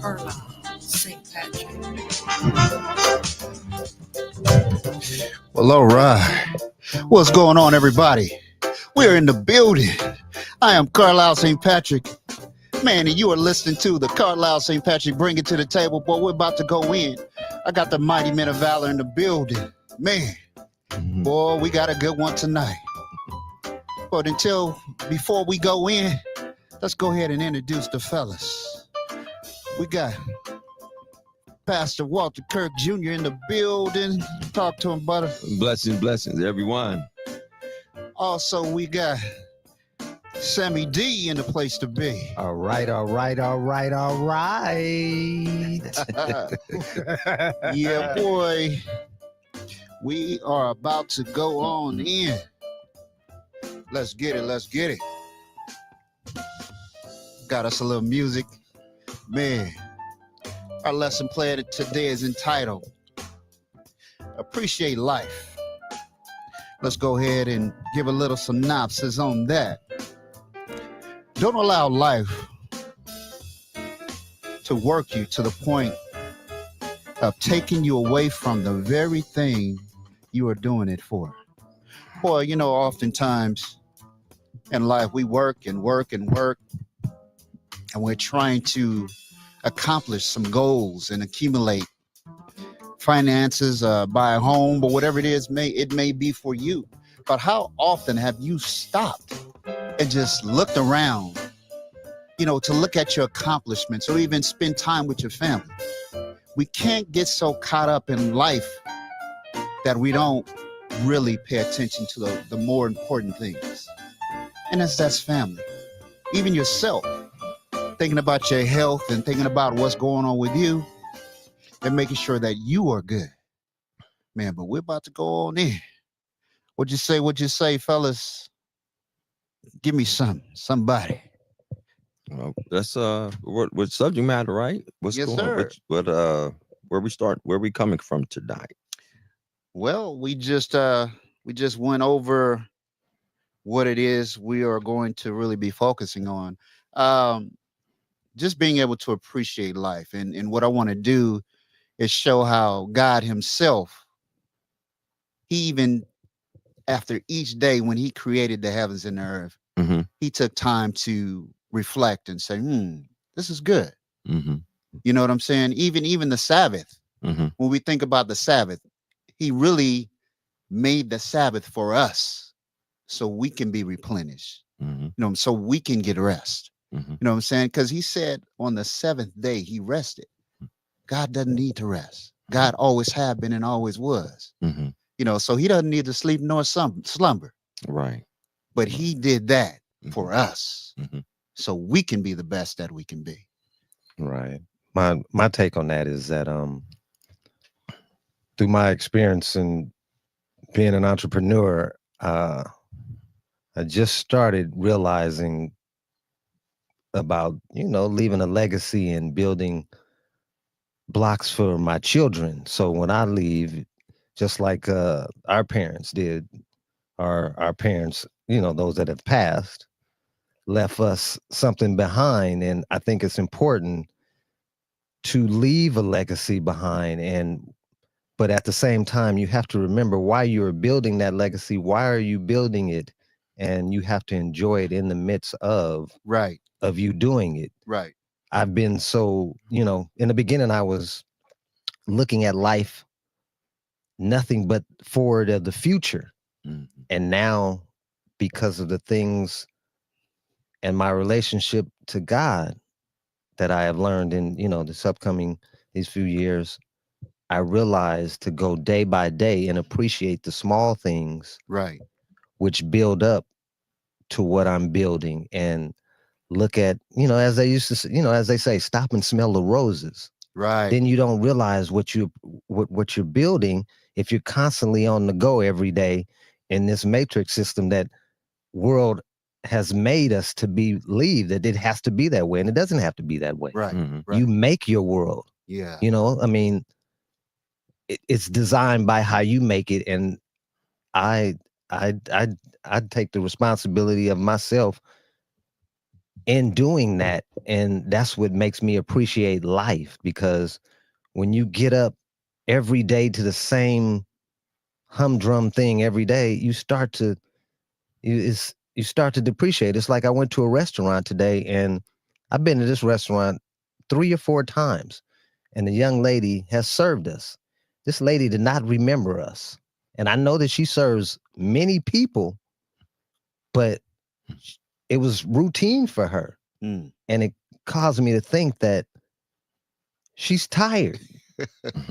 Carlisle, St. Patrick. Well, all right. What's going on, everybody? We're in the building. I am Carlisle St. Patrick. Man, and you are listening to the Carlisle St. Patrick Bring It to the Table. Boy, we're about to go in. I got the mighty men of valor in the building. Man, boy, we got a good one tonight. But before we go in, let's go ahead and introduce the fellas. We got Pastor Walter Kirk Jr. in the building. Talk to him, brother. Blessings, everyone. Also, we got Sammy D in the place to be. All right. Yeah, boy. We are about to go on in. Let's get it. Got us a little music. Man, our lesson plan today is entitled Appreciate Life. Let's go ahead and give a little synopsis on that. Don't allow life to work you to the point of taking you away from the very thing you are doing it for. Boy, you know, oftentimes in life we work, and we're trying to accomplish some goals and accumulate finances, buy a home, but whatever it is, it may be for you. But how often have you stopped and just looked around, you know, to look at your accomplishments or even spend time with your family? We can't get so caught up in life that we don't really pay attention to the more important things. And that's family. Even yourself, thinking about your health and thinking about what's going on with you and making sure that you are good. Man, but we're about to go on in. What'd you say, fellas? Give me somebody. Well, that's what subject matter, right? What's yes, going sir. Where we start? Where we coming from tonight? Well, we just went over what it is we are going to really be focusing on. Just being able to appreciate life. And what I want to do is show how God himself, he even after each day when he created the heavens and the earth, he took time to reflect and say, this is good. You know what I'm saying? Even the Sabbath, when we think about the Sabbath, he really made the Sabbath for us so we can be replenished, you know, so we can get rest. You know what I'm saying? Because he said on the seventh day he rested. God doesn't need to rest. God always have been and always was. You know, so he doesn't need to sleep nor slumber. Right. But he did that for us so we can be the best that we can be. Right. My take on that is that through my experience in being an entrepreneur, I just started realizing about, you know, leaving a legacy and building blocks for my children. So when I leave, just like our parents did, our parents, you know, those that have passed, left us something behind. And I think it's important to leave a legacy behind. But at the same time, you have to remember why you're building that legacy. Why are you building it? And you have to enjoy it in the midst of you doing it. Right. I've been so, you know, in the beginning, I was looking at life, nothing but forward of the future. And now, because of the things and my relationship to God that I have learned in, you know, these few years, I realized to go day by day and appreciate the small things, which build up to what I'm building, and look at, you know, as they say, stop and smell the roses. Right. Then you don't realize what you're building if you're constantly on the go every day in this matrix system that world has made us to believe that it has to be that way, and it doesn't have to be that way. Right. You make your world. Yeah. You know, I mean, it's designed by how you make it, and I take the responsibility of myself in doing that, and that's what makes me appreciate life, because when you get up every day to the same humdrum thing every day, you start to depreciate. It's like I went to a restaurant today, and I've been to this restaurant 3 or 4 times, and the young lady has served us. This lady did not remember us. And I know that she serves many people, but it was routine for her. Mm. And it caused me to think that she's tired.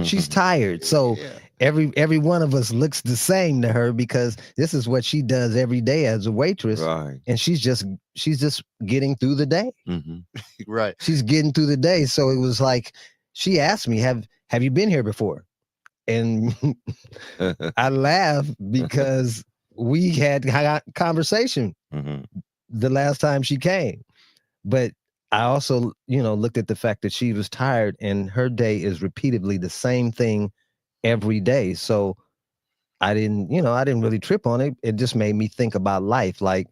She's tired. So Yeah. every one of us looks the same to her, because this is what she does every day as a waitress. Right. And she's just getting through the day. Hmm. Right. She's getting through the day. So it was like, she asked me, have you been here before? And I laugh because we had conversation Hmm. the last time she came. But I also, looked at the fact that she was tired, and her day is repeatedly the same thing every day. So I didn't really trip on it. It just made me think about life. Like,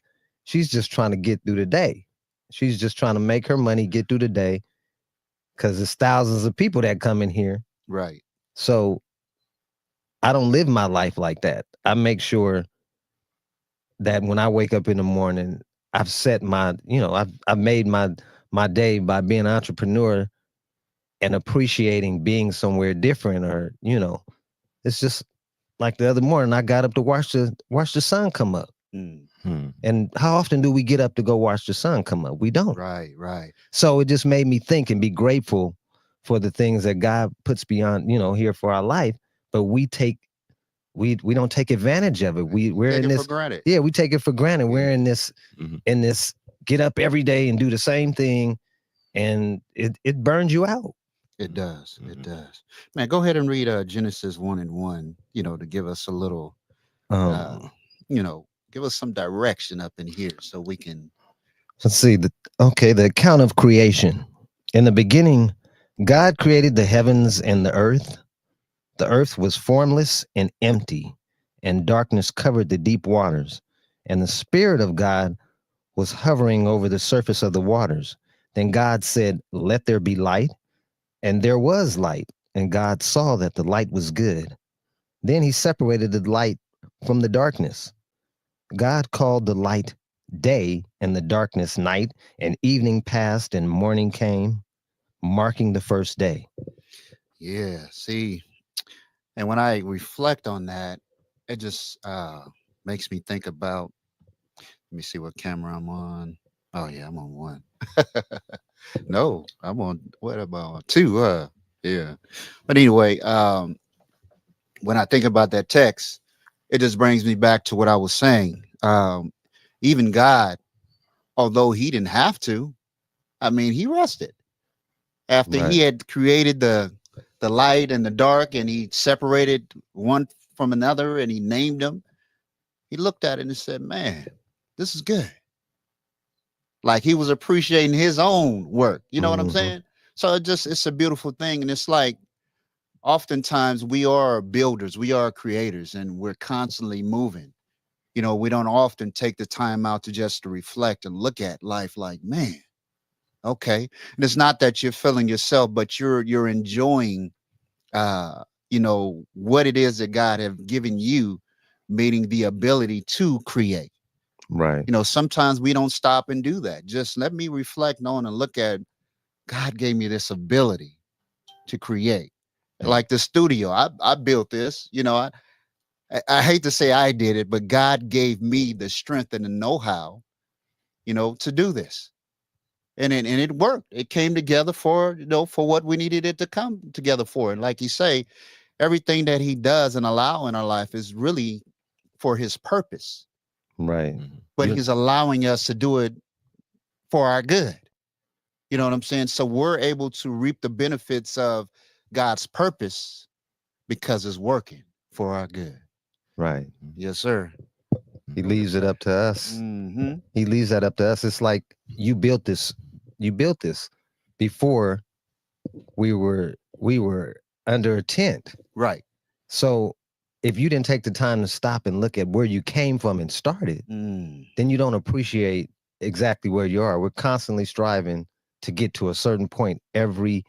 she's just trying to get through the day. She's just trying to make her money, get through the day, because there's thousands of people that come in here. Right. So I don't live my life like that. I make sure that when I wake up in the morning, I've set my, I've made my day by being an entrepreneur and appreciating being somewhere different. Or, it's just like the other morning, I got up to watch the sun come up. Mm. And how often do we get up to go watch the sun come up? We don't. Right. Right. So it just made me think and be grateful for the things that God puts beyond, here for our life. But we don't take advantage of it. We're Take in it this. for granted. Yeah, we take it for granted. We're Yeah. in this Mhm. get up every day and do the same thing, and it burns you out. It does. It Mhm. does. Man, go ahead and read Genesis 1:1, to give us a little Um, give us some direction up in here so we can. let's see. The account of creation. In the beginning, God created the heavens and the earth. The earth was formless and empty, and darkness covered the deep waters. And the Spirit of God was hovering over the surface of the waters. Then God said, "Let there be light." And there was light. And God saw that the light was good. Then he separated the light from the darkness. God called the light day, and the darkness night, and evening passed and morning came, marking the first day. Yeah. See, and when I reflect on that, it just makes me think about. Let me see what camera I'm on. Oh yeah, I'm on one. No, I'm on. What about two? Yeah. But anyway, when I think about that text, it just brings me back to what I was saying. Even God, although he didn't have to, I mean, he rested after Right. he had created the light and the dark, and he separated one from another, and he named them. He looked at it and said, "Man, this is good." Like he was appreciating his own work. You know what I'm Mhm. saying? So it's a beautiful thing, and it's like oftentimes we are builders, we are creators, and we're constantly moving. We don't often take the time out to reflect and look at life like, man, okay. And it's not that you're feeling yourself, but you're enjoying what it is that God have given you, meaning the ability to create. Right. Sometimes we don't stop and do that. Just let me reflect on and look at God gave me this ability to create. Like the studio, I built this. I hate to say I did it, but God gave me the strength and the know-how, to do this. And it worked. It came together for what we needed it to come together for. And like you say, everything that he does and allow in our life is really for his purpose. Right. Mhm. But You- he's allowing us to do it for our good. You know what I'm saying? So we're able to reap the benefits of God's purpose because it's working for our good. Right. Yes, sir. He leaves it up to us. Mm-hmm. He leaves that up to us. It's like you built this. You built this before we were under a tent. Right. So if you didn't take the time to stop and look at where you came from and started, Mm. then you don't appreciate exactly where you are. We're constantly striving to get to a certain point every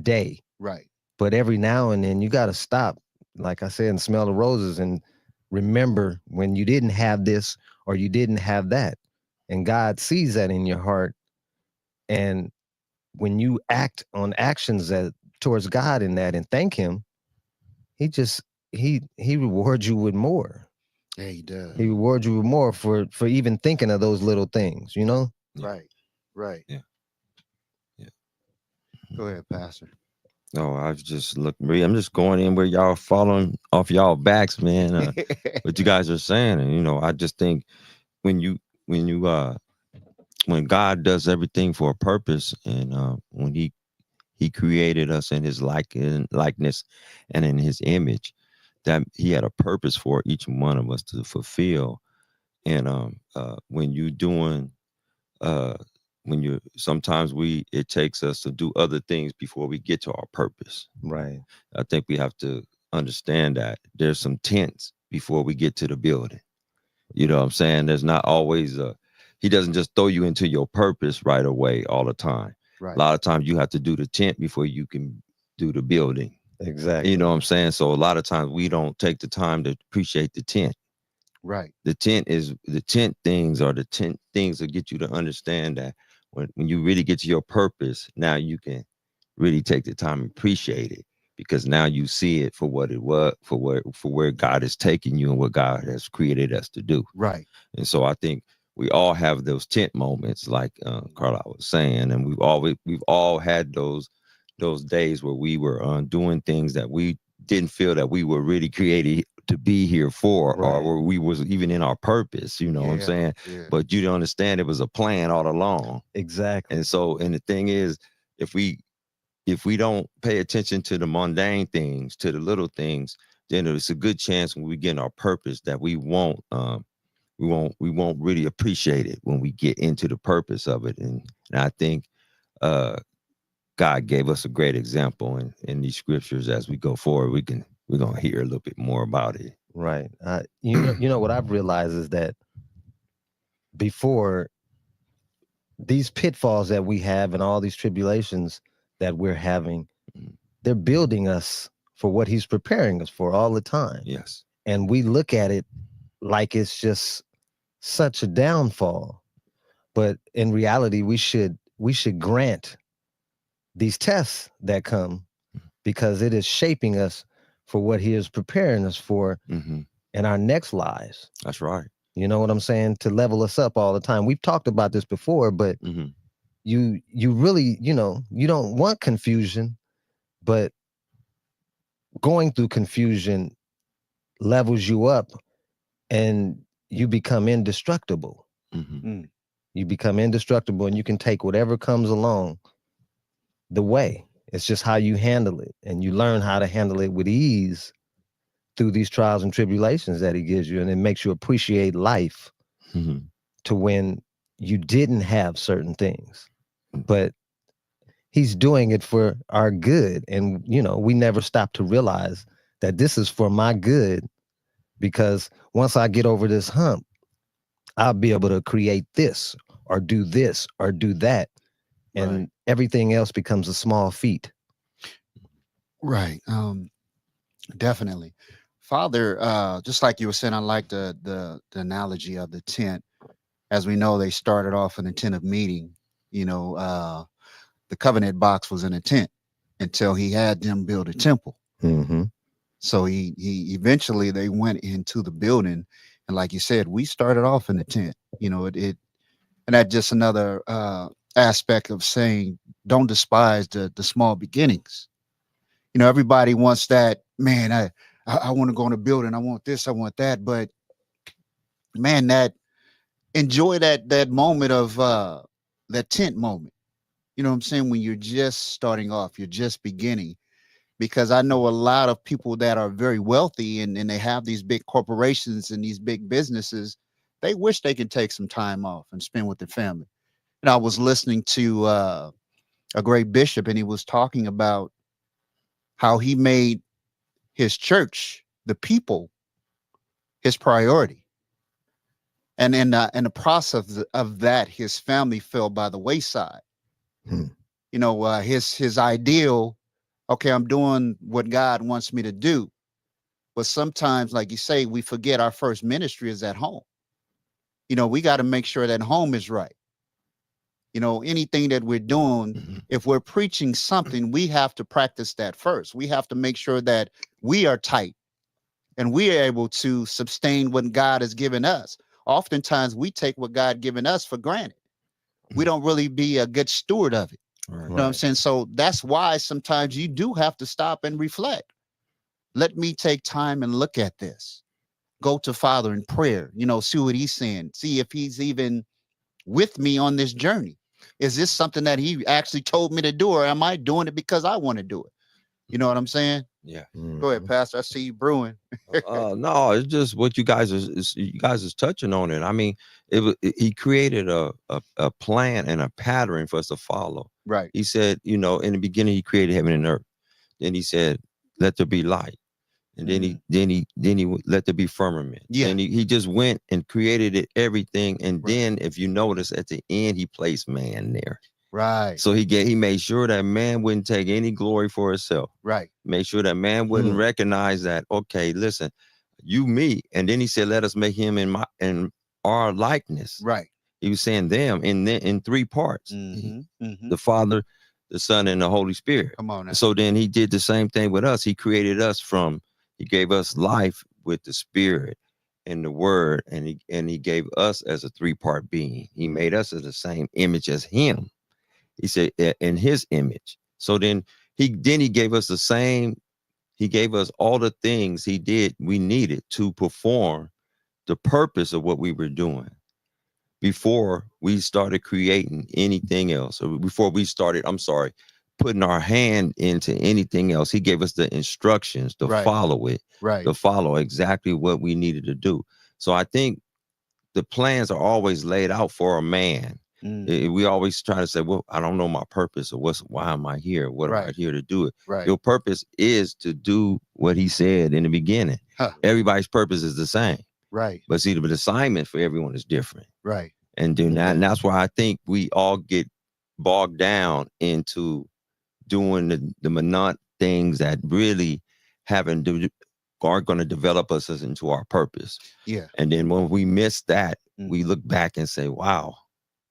day. Right. But every now and then you got to stop, like I said, and smell the roses and remember when you didn't have this or you didn't have that. And God sees that in your heart. And when you act on actions that towards God in that and thank him, he just he rewards you with more. Yeah, he does. He rewards you with more for even thinking of those little things, you know? Yeah. Right. Right. Yeah. Yeah. Go ahead, Pastor. No, I've just looked. I'm just going in where y'all falling off y'all backs, man. What you guys are saying, and I just think when you when you when God does everything for a purpose, and when He created us in His likeness and in His image, that He had a purpose for each one of us to fulfill. And when you're doing when you sometimes it takes us to do other things before we get to our purpose. Right. I think we have to understand that there's some tents before we get to the building. You know what I'm saying? There's not always he doesn't just throw you into your purpose right away all the time. Right. A lot of times you have to do the tent before you can do the building. Exactly. You know what I'm saying? So a lot of times we don't take the time to appreciate the tent. Right. The tent things are the tent things that get you to understand that when you really get to your purpose, now you can really take the time and appreciate it, because now you see it for what it was, for where God is taking you and what God has created us to do. Right. And so I think we all have those tent moments, like Carla was saying, and we've all had those days where we were doing things that we didn't feel that we were really created to be here for, Right. or where we was even in our purpose. You know what I'm saying? Yeah. But you don't understand it was a plan all along. Exactly. And so, and the thing is, if we don't pay attention to the mundane things, to the little things, then it's a good chance when we get in our purpose that we won't really appreciate it when we get into the purpose of it. And I think God gave us a great example in these scriptures. As we go forward, we're gonna hear a little bit more about it. Right. You know what I've realized is that before, these pitfalls that we have and all these tribulations that we're having, they're building us for what he's preparing us for all the time. Yes. And we look at it like it's just such a downfall. But in reality, we should grant these tests that come, because it is shaping us for what he is preparing us for Mm-hmm. in our next lives. That's right. You know what I'm saying? To level us up all the time. We've talked about this before, but Mm-hmm. you really, you don't want confusion, but going through confusion levels you up and you become indestructible. Mm-hmm. You become indestructible and you can take whatever comes along the way. It's just how you handle it, and you learn how to handle it with ease through these trials and tribulations that he gives you, and it makes you appreciate life Mm-hmm. to when you didn't have certain things. But he's doing it for our good, and we never stop to realize that this is for my good, because once I get over this hump, I'll be able to create this or do that, and Right. everything else becomes a small feat. Right. Definitely. Father, just like you were saying, I like the analogy of the tent. As we know, they started off in a tent of meeting. The covenant box was in a tent until he had them build a temple. Mm-hmm. So he eventually they went into the building, and like you said, we started off in the tent. And that's just another aspect of saying don't despise the small beginnings. Everybody wants that, man. I want to go in a building. I want this. I want that. But man, enjoy that moment of that tent moment. You know what I'm saying? When you're just starting off, you're just beginning. Because I know a lot of people that are very wealthy and they have these big corporations and these big businesses. They wish they could take some time off and spend with their family. And I was listening to a great bishop, and he was talking about how he made his church, the people, his priority. And in the process of that, his family fell by the wayside. Hmm. You know, his ideal, okay, I'm doing what God wants me to do. But sometimes, like you say, we forget our first ministry is at home. You know, we got to make sure that home is right. You know, anything that we're doing, Mhm. if we're preaching something, we have to practice that first. We have to make sure that we are tight and we are able to sustain what God has given us. Oftentimes, we take what God given us for granted. We don't really be a good steward of it. Right. You know what I'm Right. saying? So that's why sometimes you do have to stop and reflect. Let me take time and look at this. Go to Father in prayer, you know, see what he's saying, see if he's even with me on this journey. Is this something that he actually told me to do, or am I doing it because I want to do it? You know what I'm saying? Yeah. Go ahead, Mhm. Pastor. I see you brewing. No, it's just what you guys is touching on it. I mean, he created a plan and a pattern for us to follow. Right. He said, you know, in the beginning he created heaven and earth. Then he said, let there be light. And then he let there be firmament. Yeah. And he just went and created it everything. And Right. then if you notice at the end, he placed man there. Right. So he made sure that man wouldn't take any glory for himself. Right. Make sure that man wouldn't Hmm. recognize that, okay, listen, you, me. And then he said, let us make him in our likeness. Right. He was saying them in three parts. Mm-hmm. Mm-hmm. The Father, the Son, and the Holy Spirit. Come on now. So then he did the same thing with us. He created us he gave us life with the Spirit and the Word, and he gave us as a three-part being. He made us as the same image as him. He said in his image. So then he gave us the same. He gave us all the things we needed to perform the purpose of what we were doing before we started creating anything else, or before we started, putting our hand into anything else. He gave us the instructions to Right. follow it, Right. to follow exactly what we needed to do. So I think the plans are always laid out for a man. Mm. We always try to say, well, I don't know my purpose, or why am I here? What am I Right. here to do? Right. Your purpose is to do what he said in the beginning. Huh. Everybody's purpose is the same, Right. but see, the assignment for everyone is different. Right. And do that. Yeah. And that's why I think we all get bogged down into doing the monot things that really are going to develop us into our purpose. Yeah. And then when we miss that, Mm. we look back and say, wow,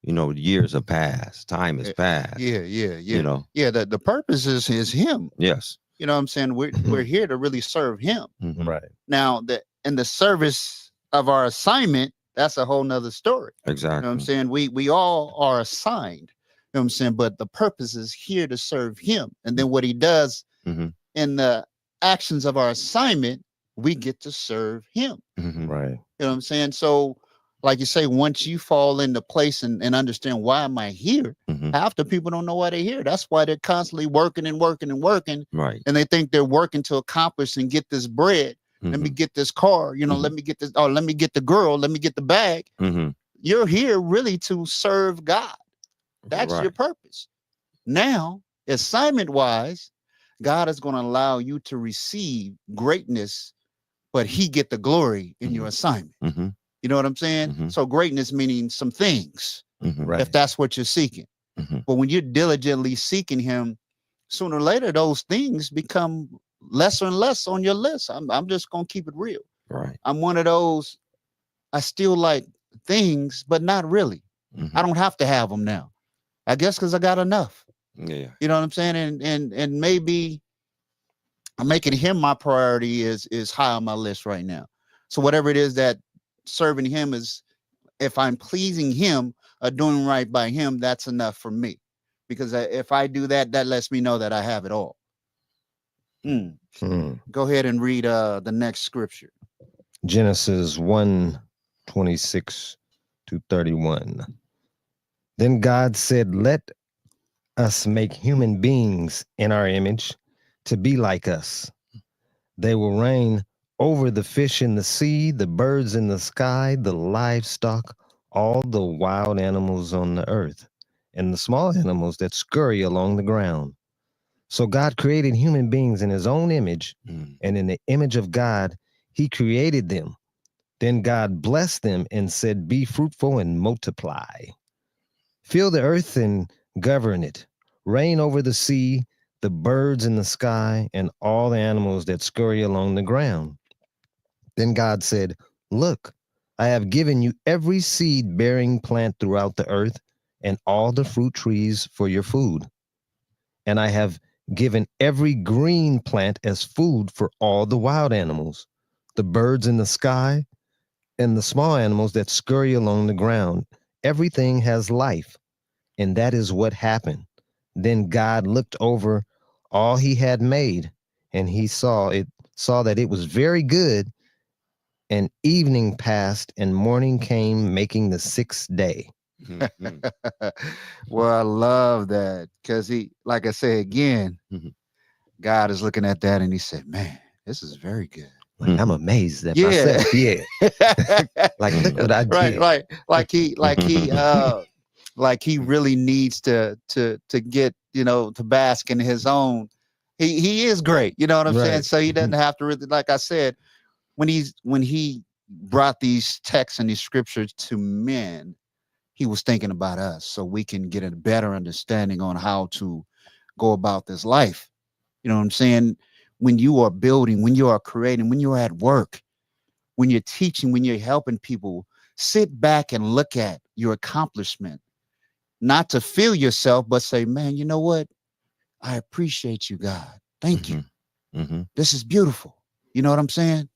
you know, years have passed, time has passed. Yeah. Yeah. Yeah. You know, Yeah. The purpose is him. yes. You know what I'm saying? We're here to really serve him. Mhm. Right. Now, in the service of our assignment, that's a whole nother story. You know Exactly. what I'm saying? We all are assigned. You know what I'm saying? But the purpose is here to serve him. And then what he does Mhm. in the actions of our assignment, we get to serve him. Mhm. Right. You know what I'm saying? So, like you say, once you fall into place and understand why am I here, Mhm. half the people don't know why they're here. That's why they're constantly working and working and working. Right. And they think they're working to accomplish and get this bread. Let me Mhm. get this car, you know, Mhm. let me get this, oh, let me get the girl, let me get the bag. Mhm. You're here really to serve God. That's your Right. purpose. Now, assignment wise, God is going to allow you to receive greatness, but he get the glory in your assignment. Mhm. You know what I'm saying? Mhm. So greatness meaning some things, Mhm. Right. if that's what you're seeking. Mhm. But when you're diligently seeking him, sooner or later, those things become lesser and less on your list. I'm just going to keep it real. Right. I'm one of those, I still like things, but not really. Mhm. I don't have to have them now. I guess because I got enough. Yeah. You know what I'm saying? And maybe I'm making him my priority is high on my list right now. So whatever it is that serving him is, if I'm pleasing him or doing right by him, that's enough for me. Because if I do that, that lets me know that I have it all. Hmm. Go ahead and read the next scripture. Genesis 1:26 to 31. Then God said, let us make human beings in our image to be like us. They will reign over the fish in the sea, the birds in the sky, the livestock, all the wild animals on the earth, and the small animals that scurry along the ground. So God created human beings in his own image, Mhm. and in the image of God, he created them. Then God blessed them and said, "Be fruitful and multiply. Fill the earth and govern it. Reign over the sea, the birds in the sky, and all the animals that scurry along the ground." Then God said, "Look, I have given you every seed-bearing plant throughout the earth and all the fruit trees for your food. And I have given every green plant as food for all the wild animals, the birds in the sky, and the small animals that scurry along the ground. Everything has life." And that is what happened. Then God looked over all he had made, and he saw that it was very good. And evening passed, and morning came, making the sixth day. Mhm. Well, I love that because he, like I say again, Mhm. God is looking at that and he said, "Man, this is very good." Like, I'm amazed at Yeah. myself. Yeah. Like, look what I right, did. right. Like he really needs to get, to bask in his own. He is great, you know what I'm saying? Right. So he doesn't have to really, like I said, when he brought these texts and these scriptures to men, he was thinking about us so we can get a better understanding on how to go about this life. You know what I'm saying? When you are building, when you are creating, when you're at work, when you're teaching, when you're helping people, sit back and look at your accomplishment, not to feel yourself, but say, "Man, you know what? I appreciate you, God. Thank you. Mhm. This is beautiful." You know what I'm saying?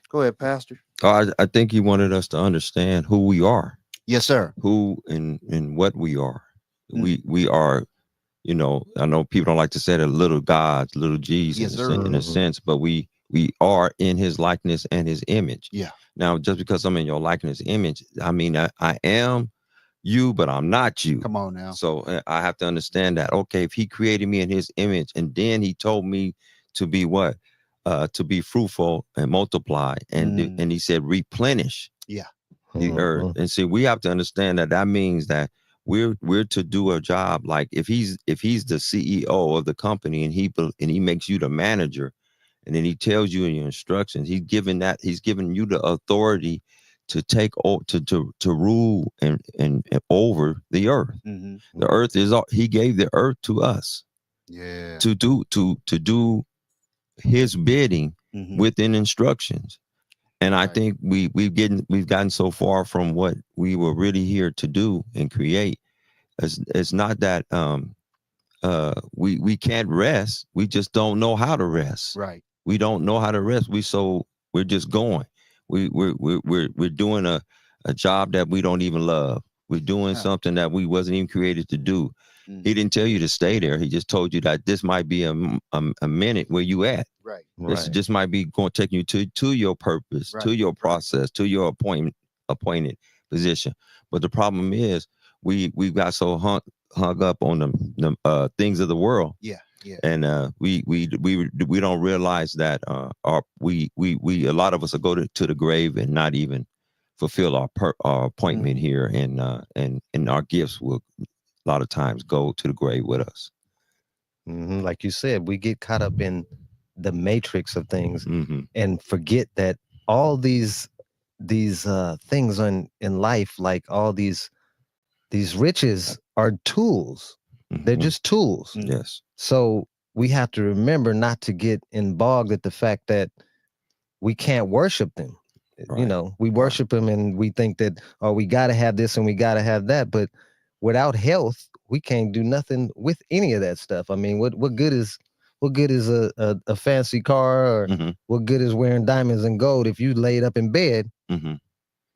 Go ahead, Pastor. I think he wanted us to understand who we are, Yes, sir. who and what we are. Mm. We are, I know people don't like to say that little gods, little G's Yes, in sir. in a sense, but we are in his likeness and his image. Yeah. Now, just because I'm in your likeness image, I mean I am you, but I'm not you. Come on now. So I have to understand that. Okay, if he created me in his image, and then he told me to be what, to be fruitful and multiply, and he said replenish Yeah. the earth. And see, we have to understand that that means that we're to do a job. Like if he's the CEO of the company and he makes you the manager, and then he tells you in your instructions, he's given you the authority to take to rule and over the earth. Mhm. The earth is all, he gave the earth to us Yeah. to do his bidding Mhm. within instructions. And I Right. think we've gotten so far from what we were really here to do and create. It's not that we can't rest. We just don't know how to rest. Right. We don't know how to rest. We're just going. We're doing a job that we don't even love. We're doing Huh. something that we wasn't even created to do. Mhm. He didn't tell you to stay there. He just told you that this might be a minute where you at. Right. This just might be going to take you to your purpose, Right. to your process, to your appointed position. But the problem is we got so hung up on the things of the world, Yeah. Yeah. and we don't realize that we a lot of us will go to the grave and not even fulfill our appointment here, and our gifts will a lot of times go to the grave with us. Like you said, we get caught up in the matrix of things Mm-hmm. and forget that all these things in life, like all these riches, are tools. They're just tools. Yes. So we have to remember not to get bogged at the fact that we can't worship them. Right. We worship them and we think that, oh, we got to have this and we got to have that. But without health, we can't do nothing with any of that stuff. I mean, what good is a fancy car, or what good is wearing diamonds and gold if you laid up in bed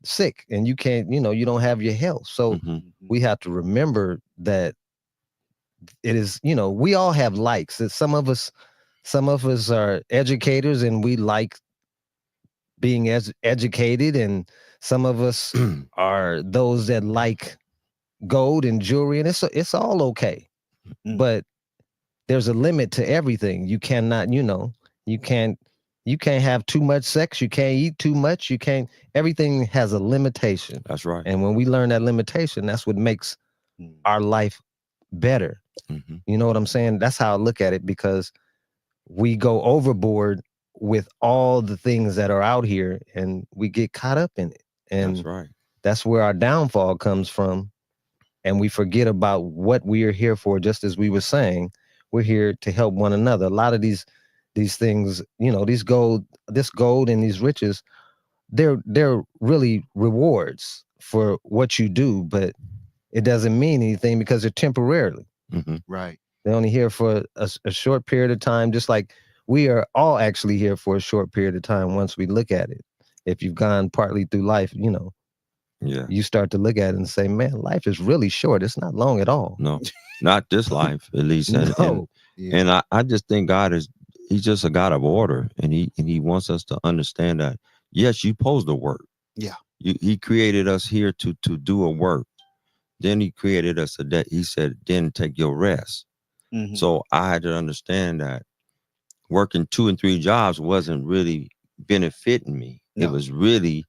sick and you can't, you don't have your health. So we have to remember that it is, we all have likes. That some of us are educators and we like being educated, and some of us are those that like gold and jewelry, and it's all okay. But there's a limit to everything. You cannot, you can't have too much sex. You can't eat too much. Everything has a limitation. That's right. And when we learn that limitation, that's what makes our life better. You know what I'm saying? That's how I look at it, because we go overboard with all the things that are out here, and we get caught up in it. And That's right. that's where our downfall comes from. And we forget about what we are here for. Just as we were saying, we're here to help one another. A lot of these things, you know, this gold and these riches, they're really rewards for what you do, but it doesn't mean anything because they're temporarily. Mm-hmm. Right. They're only here for a short period of time, just like we are all actually here for a short period of time once we look at it. If you've gone partly through life, you know, Yeah. you start to look at it and say, man, life is really short. It's not long at all. No, not this life, at least. No. Yeah. I just think he's just a God of order, and he wants us to understand that, yes, you supposed to work. Yeah. He created us here to do a work. Then he created us that he said, then take your rest. Mhm. So I had to understand that working 2 and 3 jobs wasn't really benefiting me. No. It was really,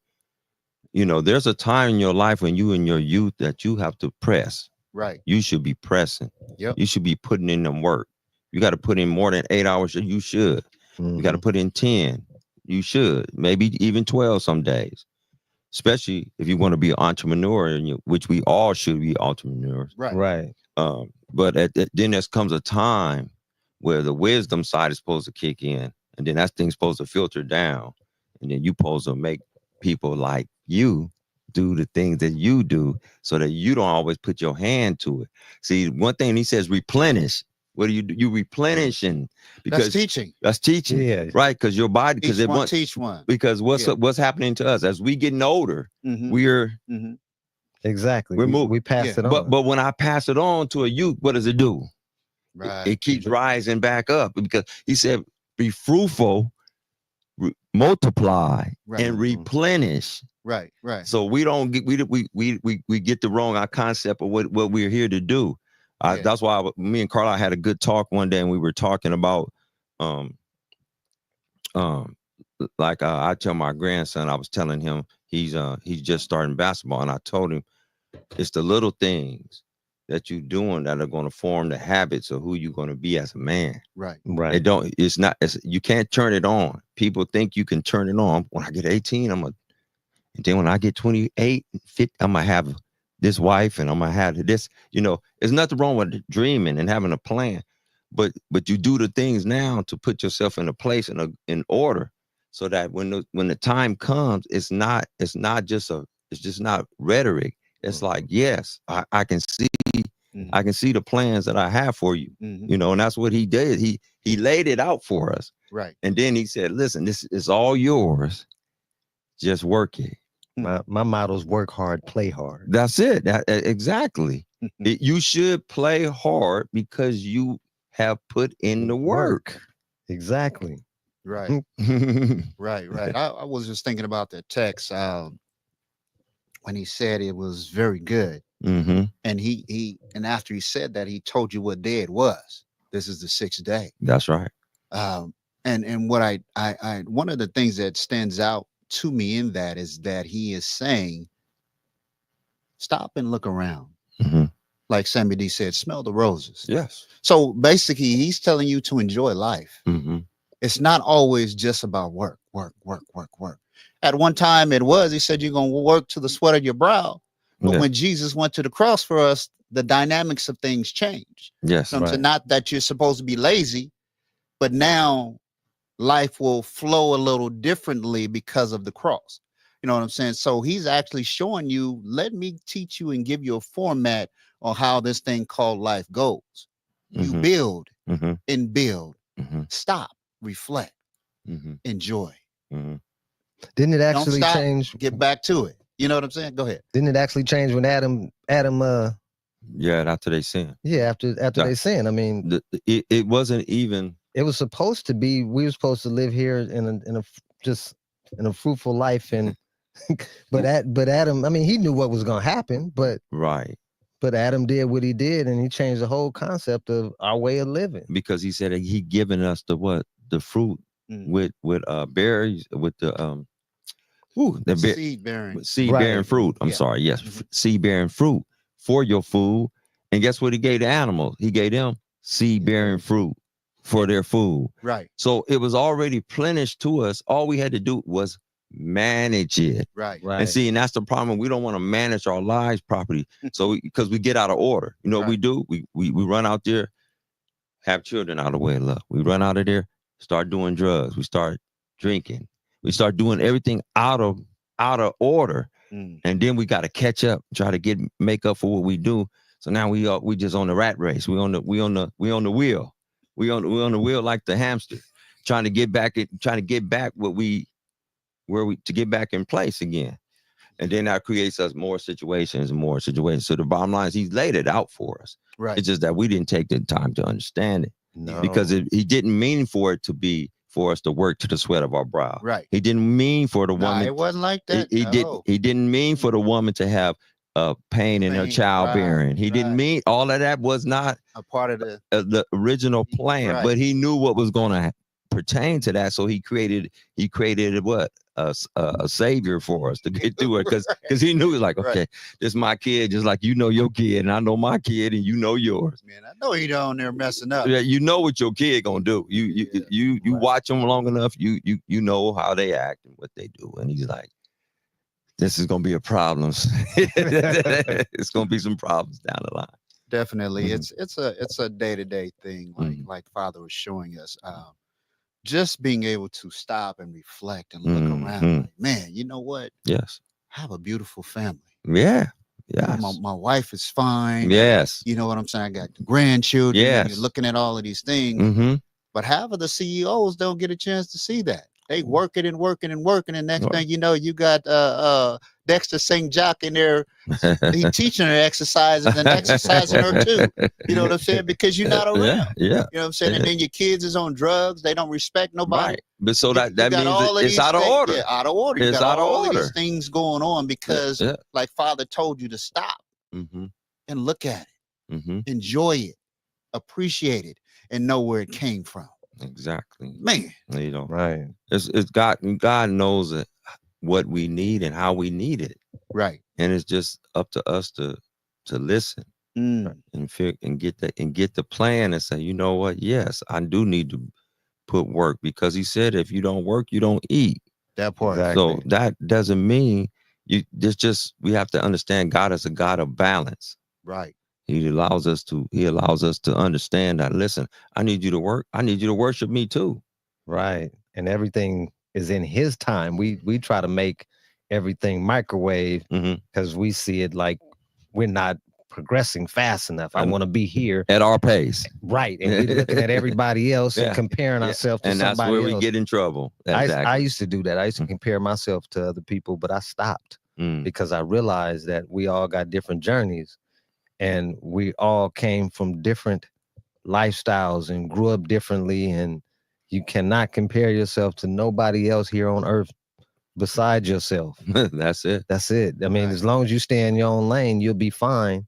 you know, there's a time in your life when you in your youth that you have to press. Right. You should be pressing. Yep. You should be putting in them work. You got to put in more than 8 hours. You should. You got to put in 10. You should. Maybe even 12 some days. Especially if you want to be an entrepreneur, and which we all should be entrepreneurs. Right. Right. But then there comes a time where the wisdom side is supposed to kick in, and then that thing's supposed to filter down, and then you supposed to make people like you do the things that you do, so that you don't always put your hand to it. See, one thing he says, replenish. What do? You replenishing, because That's teaching. that's teaching, Yeah. right? Because your body, because Each it one wants. teach one. Because Yeah. what's happening to us as we getting older, Mhm. we're Mhm. Exactly. We're moving. We pass Yeah. it on. but when I pass it on to a youth, what does it do? Right. It keeps rising back up, because he said, be fruitful, multiply, Right. and replenish. Right. Right. So we don't get we get the wrong concept of what we're here to do. Yeah. That's why me and Carla had a good talk one day, and we were talking about I tell my grandson, I was telling him he's just starting basketball, and I told him it's the little things that you're doing that are going to form the habits of who you're going to be as a man. Right. Right. You can't turn it on. People think you can turn it on. When I get 18, and then when I get 28, 50, I'm gonna have this wife, and I'm gonna have this. You know, there's nothing wrong with dreaming and having a plan, but you do the things now to put yourself in a place in order, so that when the time comes, it's just not rhetoric. It's like, yes, I can see. Mhm. I can see the plans that I have for you, Mhm. you know, and that's what he did. He laid it out for us. Right. And then he said, listen, this is all yours. Just work it. My motto's work hard, play hard. That's it. Exactly. You should play hard because you have put in the work. Exactly. Right. Right. Right. I was just thinking about that text when he said it was very good. Mm-hmm. And after he said that, he told you what day it was. This is the 6th day. That's right. And what I one of the things that stands out to me in that is that he is saying, stop and look around. Mm-hmm. Like Sammy D said, smell the roses. Yes. So basically, he's telling you to enjoy life. Mm-hmm. It's not always just about work. At one time it was, he said, you're going to work to the sweat of your brow. But when Jesus went to the cross for us, the dynamics of things changed. Yes. So not that you're supposed to be lazy, but now life will flow a little differently because of the cross. You know what I'm saying? So he's actually showing you, let me teach you and give you a format on how this thing called life goes. You Mhm. build Mm-hmm. and build, Mm-hmm. stop, reflect, Mm-hmm. enjoy, Mm-hmm. Didn't it Don't actually stop. change? get back to it. You know what I'm saying? Go ahead. Didn't it actually change when Adam Yeah, after they sinned. after they sinned? I mean, It wasn't even. it was supposed to be, we were supposed to live here in a fruitful life, and but Adam, I mean, he knew what was going to happen, but Right. Adam did what he did, and he changed the whole concept of our way of living. Because he said that he given us the fruit Mm. with berries, with the Seed bearing. seed Right. bearing fruit. I'm Yeah. sorry, yes, Mhm. seed bearing fruit for your food. And guess what he gave the animals? He gave them seed bearing fruit for their food. Right. So it was already plenished to us. All we had to do was manage it. Right. Right. And see, and that's the problem. We don't want to manage our lives properly. So because we get out of order. You know what we do? We run out there, have children out of the way of love. We run out of there, start doing drugs. We start drinking. We start doing everything out of order. And then we got to catch up, try to make up for what we do. So now we just on the rat race. We on the wheel. We on the wheel like the hamster, trying to get back to get back in place again. And then that creates us more situations. So the bottom line is he's laid it out for us. Right. It's just that we didn't take the time to understand it. No. Because he didn't mean for it to be for us to work to the sweat of our brow. Right. He didn't mean for the woman. It wasn't like that. He didn't mean for the woman to have pain in her childbearing. He didn't mean all of that was not a part of the original plan. But he knew what was going to pertain to that. So he created what a savior for us to get through it because he knew, like, okay, this is my kid, just like you know your kid, and I know my kid, and you know yours. Man, I know he down there messing up. Yeah, you know what your kid gonna do. You watch them long enough, you know how they act and what they do, and he's like, this is gonna be a problem. It's gonna be some problems down the line. Definitely, it's a day-to-day thing, like Father was showing us. Just being able to stop and reflect and look around, like, man, you know what? Yes. I have a beautiful family. Yeah. Yeah. My wife is fine. Yes. You know what I'm saying? I got the grandchildren. Yes. You're looking at all of these things. But half of the CEOs don't get a chance to see that. They working and working and working. And next thing you know, you got Dexter St. Jock in there. He teaching her exercises and exercising her too. You know what I'm saying? Because you're not around. Yeah. You know what I'm saying? And then your kids is on drugs. They don't respect nobody. Right. But so that means it's out of order. Yeah, out of order. It's out of order. These things going on because, like Father told you to stop and look at it, enjoy it, appreciate it, and know where it came from. Exactly. Man. You know, right. It's God knows it, what we need and how we need it. Right. And it's just up to us to listen and feel and get the plan and say, you know what? Yes, I do need to put work, because he said if you don't work, you don't eat. That part. Exactly. So that doesn't mean we have to understand God is a God of balance. Right. He allows us to understand that, listen, I need you to work. I need you to worship me too. Right. And everything is in his time. We try to make everything microwave because we see it like we're not progressing fast enough. I want to be here at our pace. Right. And we're looking at everybody else and comparing ourselves to somebody else. And that's where we get in trouble. Exactly. I used to do that. I used to compare myself to other people, but I stopped because I realized that we all got different journeys. And we all came from different lifestyles and grew up differently. And you cannot compare yourself to nobody else here on earth besides yourself. That's it. That's it. I mean, as long as you stay in your own lane, you'll be fine.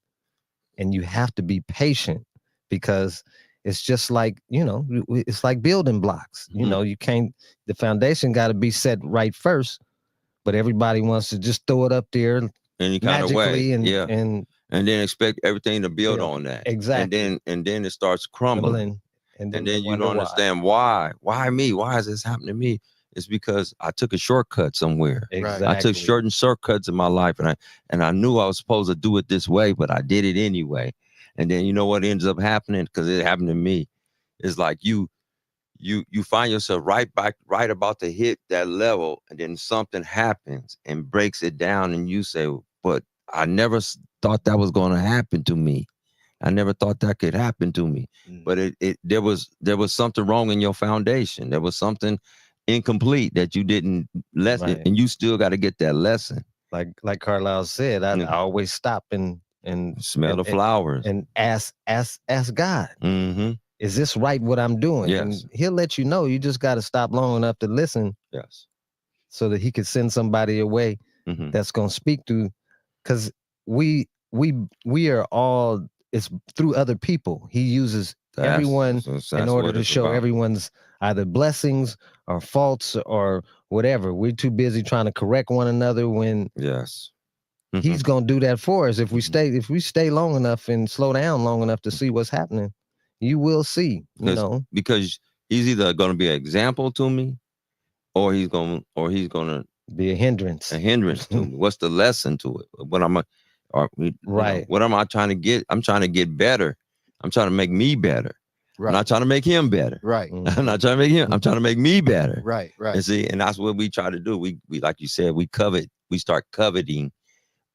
And you have to be patient, because it's just like, you know, it's like building blocks. You know, the foundation got to be set right first, but everybody wants to just throw it up there any kind of way. And then expect everything to build on that. Exactly. And then it starts crumbling. And then you don't understand why. Why me? Why is this happening to me? It's because I took a shortcut somewhere. Exactly. I took shortcuts in my life, and I knew I was supposed to do it this way, but I did it anyway. And then you know what ends up happening? Because it happened to me. It's like you find yourself right about to hit that level, and then something happens and breaks it down, and you say, but I never thought that was going to happen to me. I never thought that could happen to me. But there was something wrong in your foundation. There was something incomplete that you didn't lesson, and you still got to get that lesson. Like Carlisle said, I always stop and smell the flowers and ask God, is this right what I'm doing? Yes. And he'll let you know. You just got to stop long enough to listen. Yes. So that he could send somebody away that's going to speak to, because we are all, it's through other people. He uses everyone in order to show everyone's either blessings or faults or whatever. We're too busy trying to correct one another when he's going to do that for us. If we stay long enough and slow down long enough to see what's happening, You will see, you 'Cause- know. because he's either going to be an example to me, or he's going to Be a hindrance. a hindrance to me. What's the lesson to it? What am I? Right. What am I trying to get? I'm trying to get better. I'm trying to make me better. I'm Right. not trying to make him better. Right. I'm not trying to make him. I'm trying to make me better. Right. Right. And see, and that's what we try to do. We like you said, we start coveting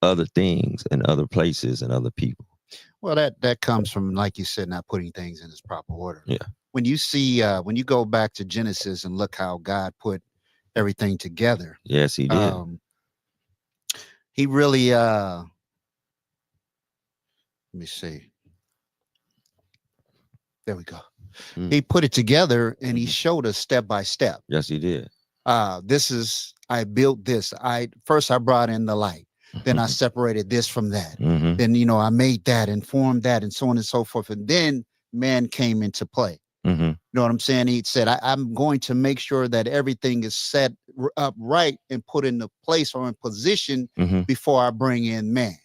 other things and other places and other people. Well, that comes from, like you said, not putting things in its proper order. Yeah. When you see, when you go back to Genesis and look how God put everything together, Yes, he did. he really, let me see. There we go. Mm. He put it together and he showed us step by step. Yes, he did. I built this. First I brought in the light. Then I separated this from that. Mm-hmm. Then, I made that and formed that and so on and so forth. And then man came into play. Mm-hmm. You know what I'm saying? He said, I'm going to make sure that everything is set up right and put into place or in position Mm-hmm. before I bring in man.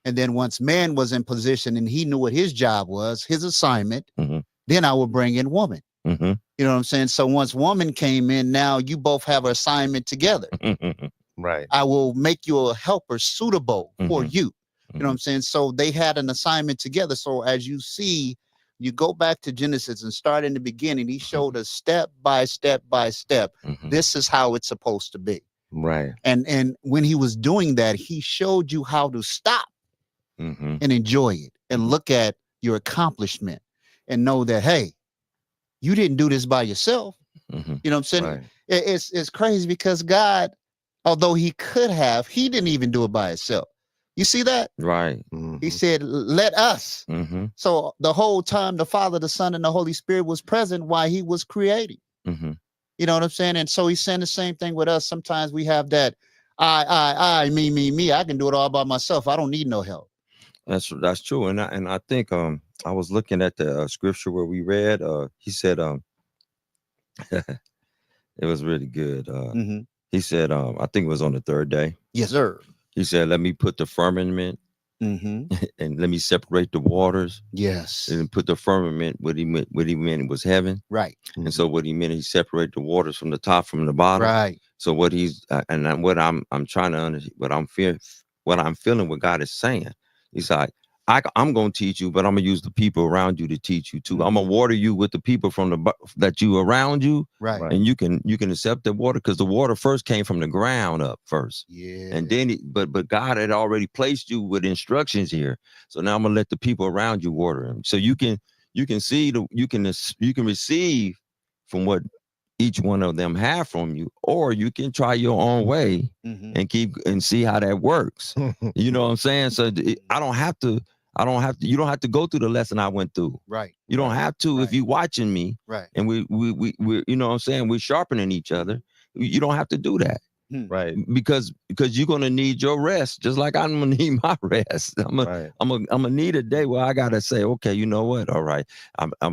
And then once man was in position and he knew what his job was, his assignment, Mm-hmm. then I will bring in woman. Mm-hmm. You know what I'm saying? So once woman came in, now you both have an assignment together. Mm-hmm. Right. I will make you a helper suitable for Mhm. you. You know what I'm saying? So they had an assignment together. So as you see, you go back to Genesis and start in the beginning. He showed us step by step by step. Mm-hmm. This is how it's supposed to be. Right. And when he was doing that, he showed you how to stop Mm-hmm. and enjoy it and look at your accomplishment and know that, hey, you didn't do this by yourself. Mm-hmm. You know what I'm saying? Right. It's crazy because God, although he could have, he didn't even do it by himself. You see that? Right. He Mhm. said, let us. Mm-hmm. So the whole time the Father, the Son, and the Holy Spirit was present while he was creating. Mm-hmm. You know what I'm saying? And so he's saying the same thing with us. Sometimes we have that me. I can do it all by myself. I don't need no help. That's true. And I think I was looking at the scripture where we read. He said it was really good. Mhm. He said I think it was on the third day. Yes, sir. He said, "Let me put the firmament Mm-hmm. and let me separate the waters." Yes. And put the firmament. What he meant was heaven. Right. And so what he meant, he separated the waters from the top, from the bottom. Right. So what he's what I'm trying to understand, what I'm feeling, what God is saying, he's like, I'm gonna teach you, but I'm gonna use the people around you to teach you too. I'm gonna water you with the people that you around you, Right. Right. and you can accept the water because the water first came from the ground up first, Yeah. and then but God had already placed you with instructions here. So now I'm gonna let the people around you water them, so you can see you can receive from what each one of them have from you, or you can try your own way Mhm. and keep and see how that works. You know what I'm saying? So I don't have to. You don't have to go through the lesson I went through. Right. You don't have to if Right. you watching me Right. and we you know what I'm saying, we're sharpening each other. You don't have to do that Right. because you're gonna need your rest, just like I'm gonna need my rest. Right. I'm gonna need a day where I gotta say, okay, you know what? All right,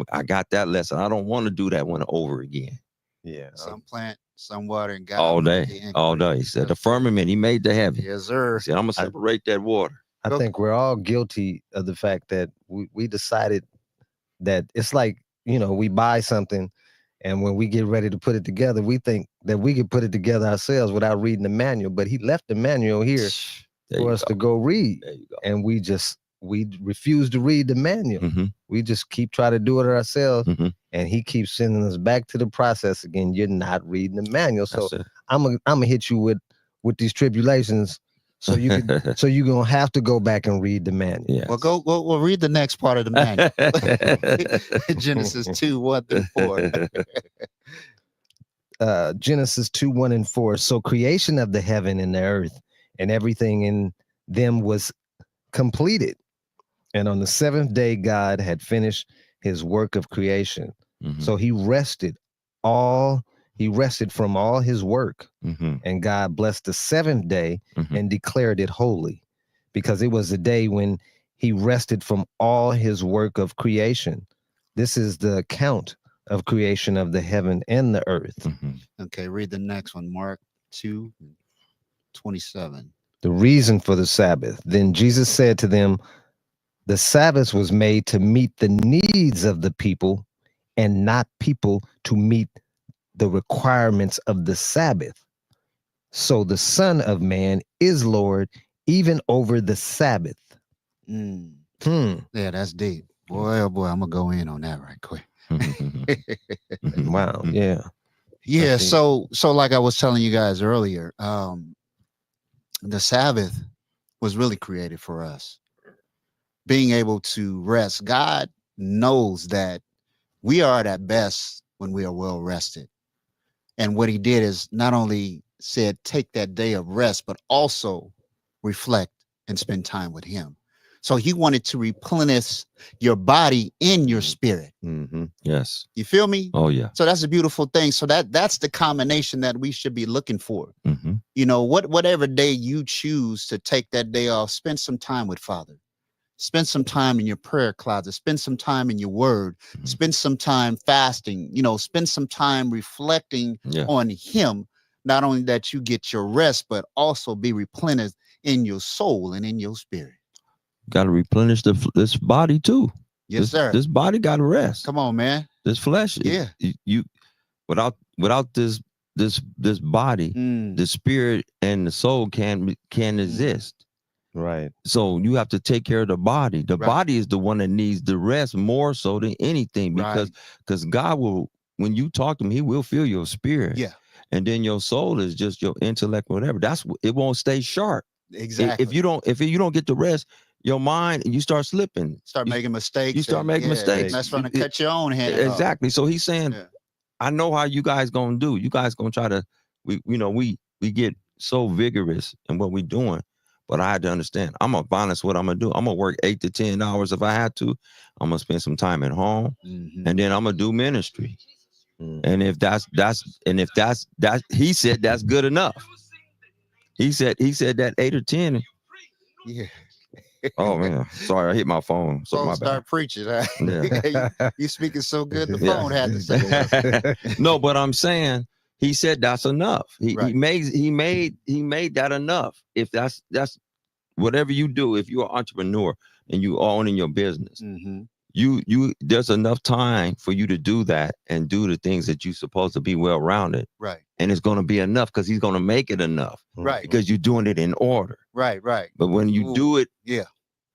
I got that lesson. I don't want to do that one over again. Yeah. Some plant, some water, and God. All made day, the all increase. day. He said the That's right. firmament, he made the heaven. Yes, sir. He said, I'm gonna separate that water. I think we're all guilty of the fact that we decided that it's like, we buy something and when we get ready to put it together, we think that we could put it together ourselves without reading the manual. But he left the manual here There for you us go. to go read. There you go. And we refuse to read the manual. Mm-hmm. We just keep trying to do it ourselves. Mhm. And he keeps sending us back to the process again. You're not reading the manual. So That's it. I'm gonna hit you with these tribulations. So you can so you're gonna have to go back and read the manual. Yeah. Well, we'll read the next part of the manual. Genesis 2:1-4. Genesis 2:1-4. So creation of the heaven and the earth and everything in them was completed. And on the seventh day, God had finished his work of creation. Mhm. So he rested from all his work. Mhm. And God blessed the seventh day Mhm. and declared it holy, because it was the day when he rested from all his work of creation. This is the account of creation of the heaven and the earth. Mhm. Okay, read the next one. Mark 2:27. The reason for the Sabbath. Then Jesus said to them, The Sabbath was made to meet the needs of the people and not people to meet the requirements of the Sabbath. So the Son of Man is Lord even over the Sabbath. Mm. Hmm. Yeah, that's deep. Boy, oh boy, I'm gonna go in on that right quick. Wow. Yeah. Yeah, deep. so like I was telling you guys earlier, the Sabbath was really created for us. Being able to rest. God knows that we are at best when we are well rested. And what he did is not only said, take that day of rest, but also reflect and spend time with him. So he wanted to replenish your body and your spirit. Mm-hmm. Yes. You feel me? Oh yeah. So that's a beautiful thing. So that's the combination that we should be looking for. Mm-hmm. You know, whatever day you choose to take that day off, spend some time with Father. Spend some time in your prayer closet. Spend some time in your word. Mhm. Spend some time fasting. You know, spend some time reflecting Yeah. on him. Not only that you get your rest, but also be replenished in your soul and in your spirit. Got to replenish this body too. Yes, sir. This body got to rest. Come on, man. This flesh. Yeah. You without this body, Mm, the spirit and the soul can't exist. Right. So you have to take care of the body. The Right. body is the one that needs the rest more so than anything, because God will, when you talk to him, he will feel your spirit. Yeah, And then your soul is just your intellect, whatever. It won't stay sharp. exactly. If you don't get the rest, your mind, you start slipping. Start making mistakes. You start making mistakes. That's trying to cut your own hand off. Exactly. So he's saying, Yeah. I know how you guys gonna do. You guys gonna try to, we get so vigorous in what we're doing. But I had to understand, I'm gonna balance what I'm gonna do. I'm gonna work 8 to 10 hours if I had to. I'm gonna spend some time at home, Mhm. and then I'm gonna do ministry. Mm. And if that's he said that's good enough. He said that 8 or 10. Yeah. Oh man, sorry, I hit my phone. So So my start bad. preaching. Huh? Yeah. You speaking so good, the Yeah. phone had to say something. No, but I'm saying he said that's enough. He Right. made that enough. If that's whatever you do, if you're an entrepreneur and you owning your business, Mhm. you there's enough time for you to do that and do the things that you're supposed to be well rounded, Right, and it's going to be enough because he's going to make it enough right, because you're doing it in order. right, right. But when you Ooh, do it yeah.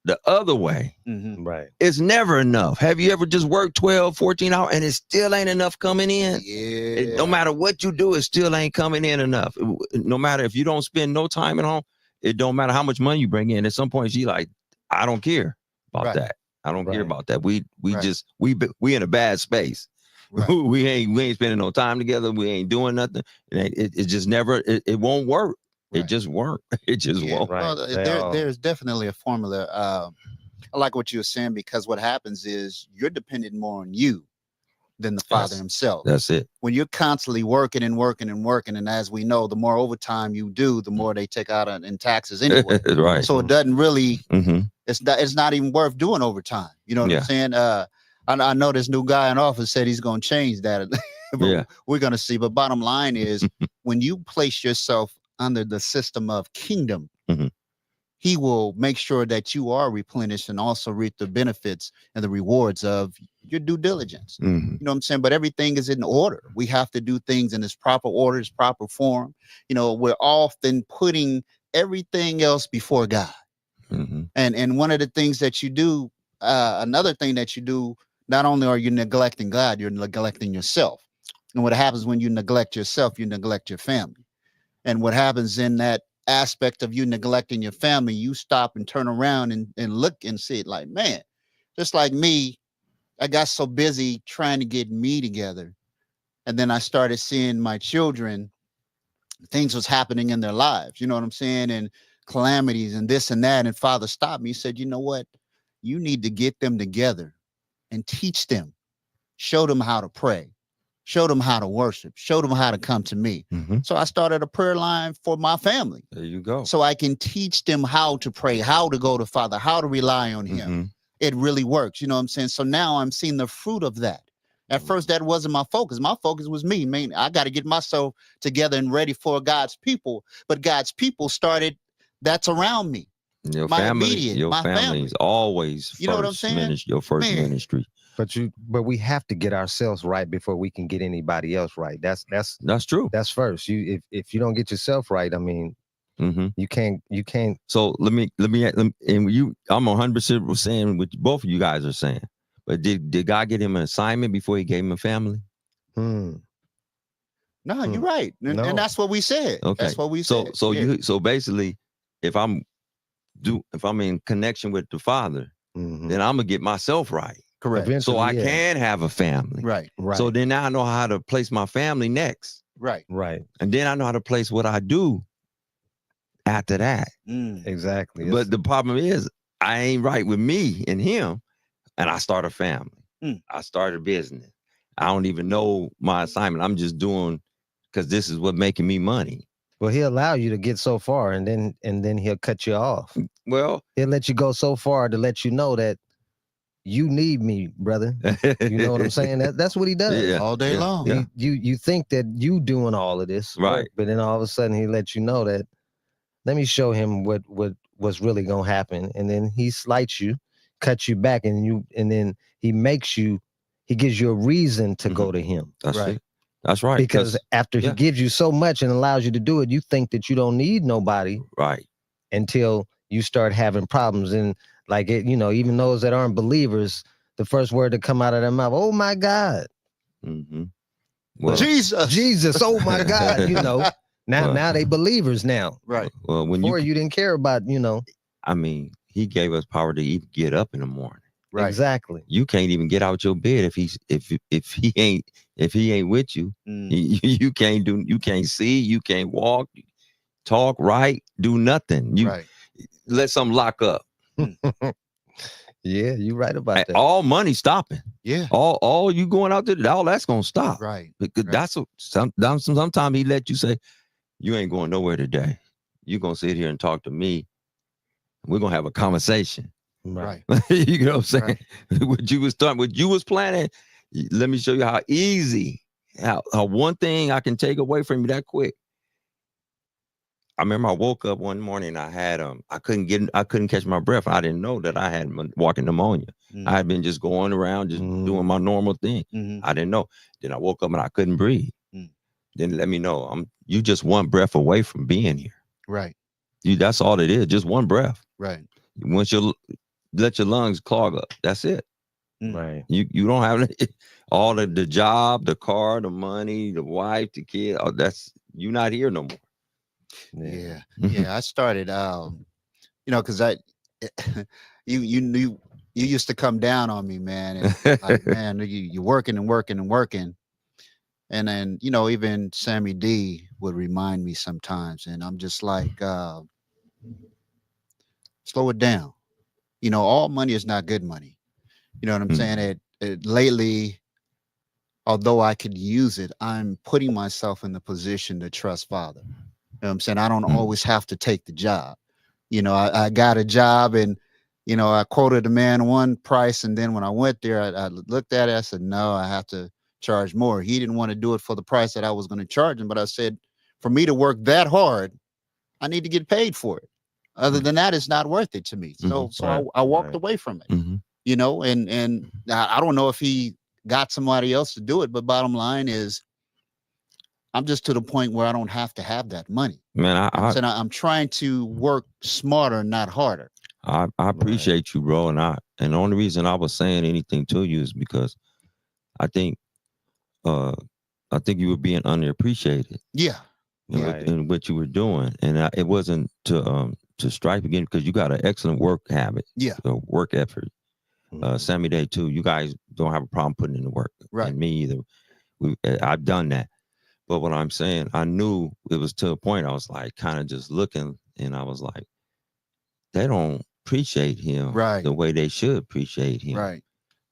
the other way, Mhm. Right. it's never enough. Have you ever just worked 12, 14 hours and it still ain't enough coming in? Yeah. No matter what you do, it still ain't coming in enough. No matter if you don't spend no time at home, it don't matter how much money you bring in. At some point, you like, I don't care about Right. that. I don't care Right. about that. We Right. just we in a bad space. Right. we ain't spending no time together. We ain't doing nothing. It just never. It won't work. It Right. just won't. It just Yeah. won't. Right. Well, They all- there's definitely a formula. I like what you were saying, because what happens is you're dependent more on you than the Father Yes. himself. That's it. When you're constantly working and working and working, and as we know, the more overtime you do, the more they take out in taxes anyway. Right. So it doesn't really, Mm-hmm. it's not even worth doing overtime. You know what Yeah. I'm saying? I know this new guy in office said he's going to change that. But Yeah. we're going to see. But bottom line is, when you place yourself under the system of kingdom, Mhm. he will make sure that you are replenished and also reap the benefits and the rewards of your due diligence. Mm-hmm. You know what I'm saying? But everything is in order. We have to do things in its proper order, its proper form. You know, we're often putting everything else before God. Mm-hmm. And one of the things that you do, another thing that you do, not only are you neglecting God, you're neglecting yourself. And what happens when you neglect yourself, you neglect your family. And what happens in that aspect of you neglecting your family, you stop and turn around and look and see it like, man, just like me, I got so busy trying to get me together. And then I started seeing my children, things was happening in their lives, you know what I'm saying? And calamities and this and that. And Father stopped me. He said, you know what? You need to get them together and teach them, show them how to pray, show them how to worship, show them how to come to me. Mm-hmm. So I started a prayer line for my family, There you go. so I can teach them how to pray, how to go to Father, how to rely on him. Mm-hmm. It really works. You know what I'm saying? So now I'm seeing the fruit of that. At first, that wasn't my focus. My focus was me. Man, I got to get myself together and ready for God's people. But God's people started, that's around me. Your my family, immediate, your my family family. is always first You know what I'm saying? ministry, your first Man. ministry. But we have to get ourselves right before we can get anybody else right. That's That's true. first. If you don't get yourself right, I mean, Mm-hmm. you can't. So let me and you. I'm 100% saying what both of you guys are saying. But did God get him an assignment before he gave him a family? Hmm. No, Hmm. you're right. And, No. and that's what we said. Okay. That's what we So said. so Yeah. so basically, if I'm in connection with the Father, Mhm. then I'm gonna get myself right. Correct. Eventually, So I yeah. can have a family. Right. Right. So then now I know how to place my family next. Right. right. And then I know how to place what I do after that. Mm. Exactly. But the problem is I ain't right with me and him, and I start a family. Mm. I start a business. I don't even know my assignment. I'm just doing because this is what making me money. Well, he'll allow you to get so far, and then he'll cut you off. Well, He'll let you go so far to let you know that you need me, brother. You know what I'm saying? That's what he does. Yeah. All day long. Yeah. You think that you doing all of this, Right. work, but then all of a sudden he lets you know that. Let me show him what's really gonna happen, and then he slights you, cuts you back, and then he gives you a reason to go to him. That's Right. it. That's right. Because after he yeah. gives you so much and allows you to do it, you think that you don't need nobody Right. until you start having problems. And like it, even those that aren't believers, the first word to come out of their mouth, "Oh my God, Mm-hmm. Well, Jesus, oh my God," Now, Well, now they believers now. Right. well, when Before you, you didn't care about, I mean, he gave us power to even get up in the morning. Right. exactly. You can't even get out your bed if he ain't with you. Mm. You can't see, you can't walk, talk, write, do nothing. You Right. let something lock up. Yeah, you're right about that. All money stopping. Yeah. All you going out there, all that's gonna stop. Right. Because Right. sometimes he let you say, you ain't going nowhere today. You're gonna sit here and talk to me. We're gonna have a conversation. Right. You know what I'm saying? Right. What you was planning. Let me show you how easy. How one thing I can take away from you that quick. I remember I woke up one morning. I had I couldn't catch my breath. I didn't know that I had walking pneumonia. Mm. I had been just going around, just doing my normal thing. Mhm. I didn't know. Then I woke up and I couldn't breathe. Mm. Then let me know you just one breath away from being here. Right. That's all it is. Just one breath. Right. Once you let your lungs clog up, that's it. Right. You don't have all the job, the car, the money, the wife, the kid. Oh, you're not here no more. Yeah. Yeah. I started because you used to come down on me, man. And like, man, you're working and working and working. And then, even Sammy D would remind me sometimes. And I'm just like, slow it down. All money is not good money. You know what I'm saying? Lately, although I could use it, I'm putting myself in the position to trust Father. You know what I'm saying? I don't always have to take the job. I got a job and, I quoted the man one price. And then when I went there, I looked at it. I said, no, I have to charge more. He didn't want to do it for the price that I was going to charge him. But I said, for me to work that hard, I need to get paid for it. Other than that, it's not worth it to me. So I walked away from it, and I don't know if he got somebody else to do it, but bottom line is I'm just to the point where I don't have to have that money. Man, I'm trying to work smarter, not harder. I appreciate you, bro. And the only reason I was saying anything to you is because I think you were being underappreciated. Yeah. In what you were doing. And it wasn't to strike again because you got an excellent work habit. Yeah. Work effort. Sammy Day too. You guys don't have a problem putting in the work. Right. And me either. I've done that. But what I'm saying, I knew it was to a point I was like kind of just looking and I was like, they don't appreciate him the way they should appreciate him. Right.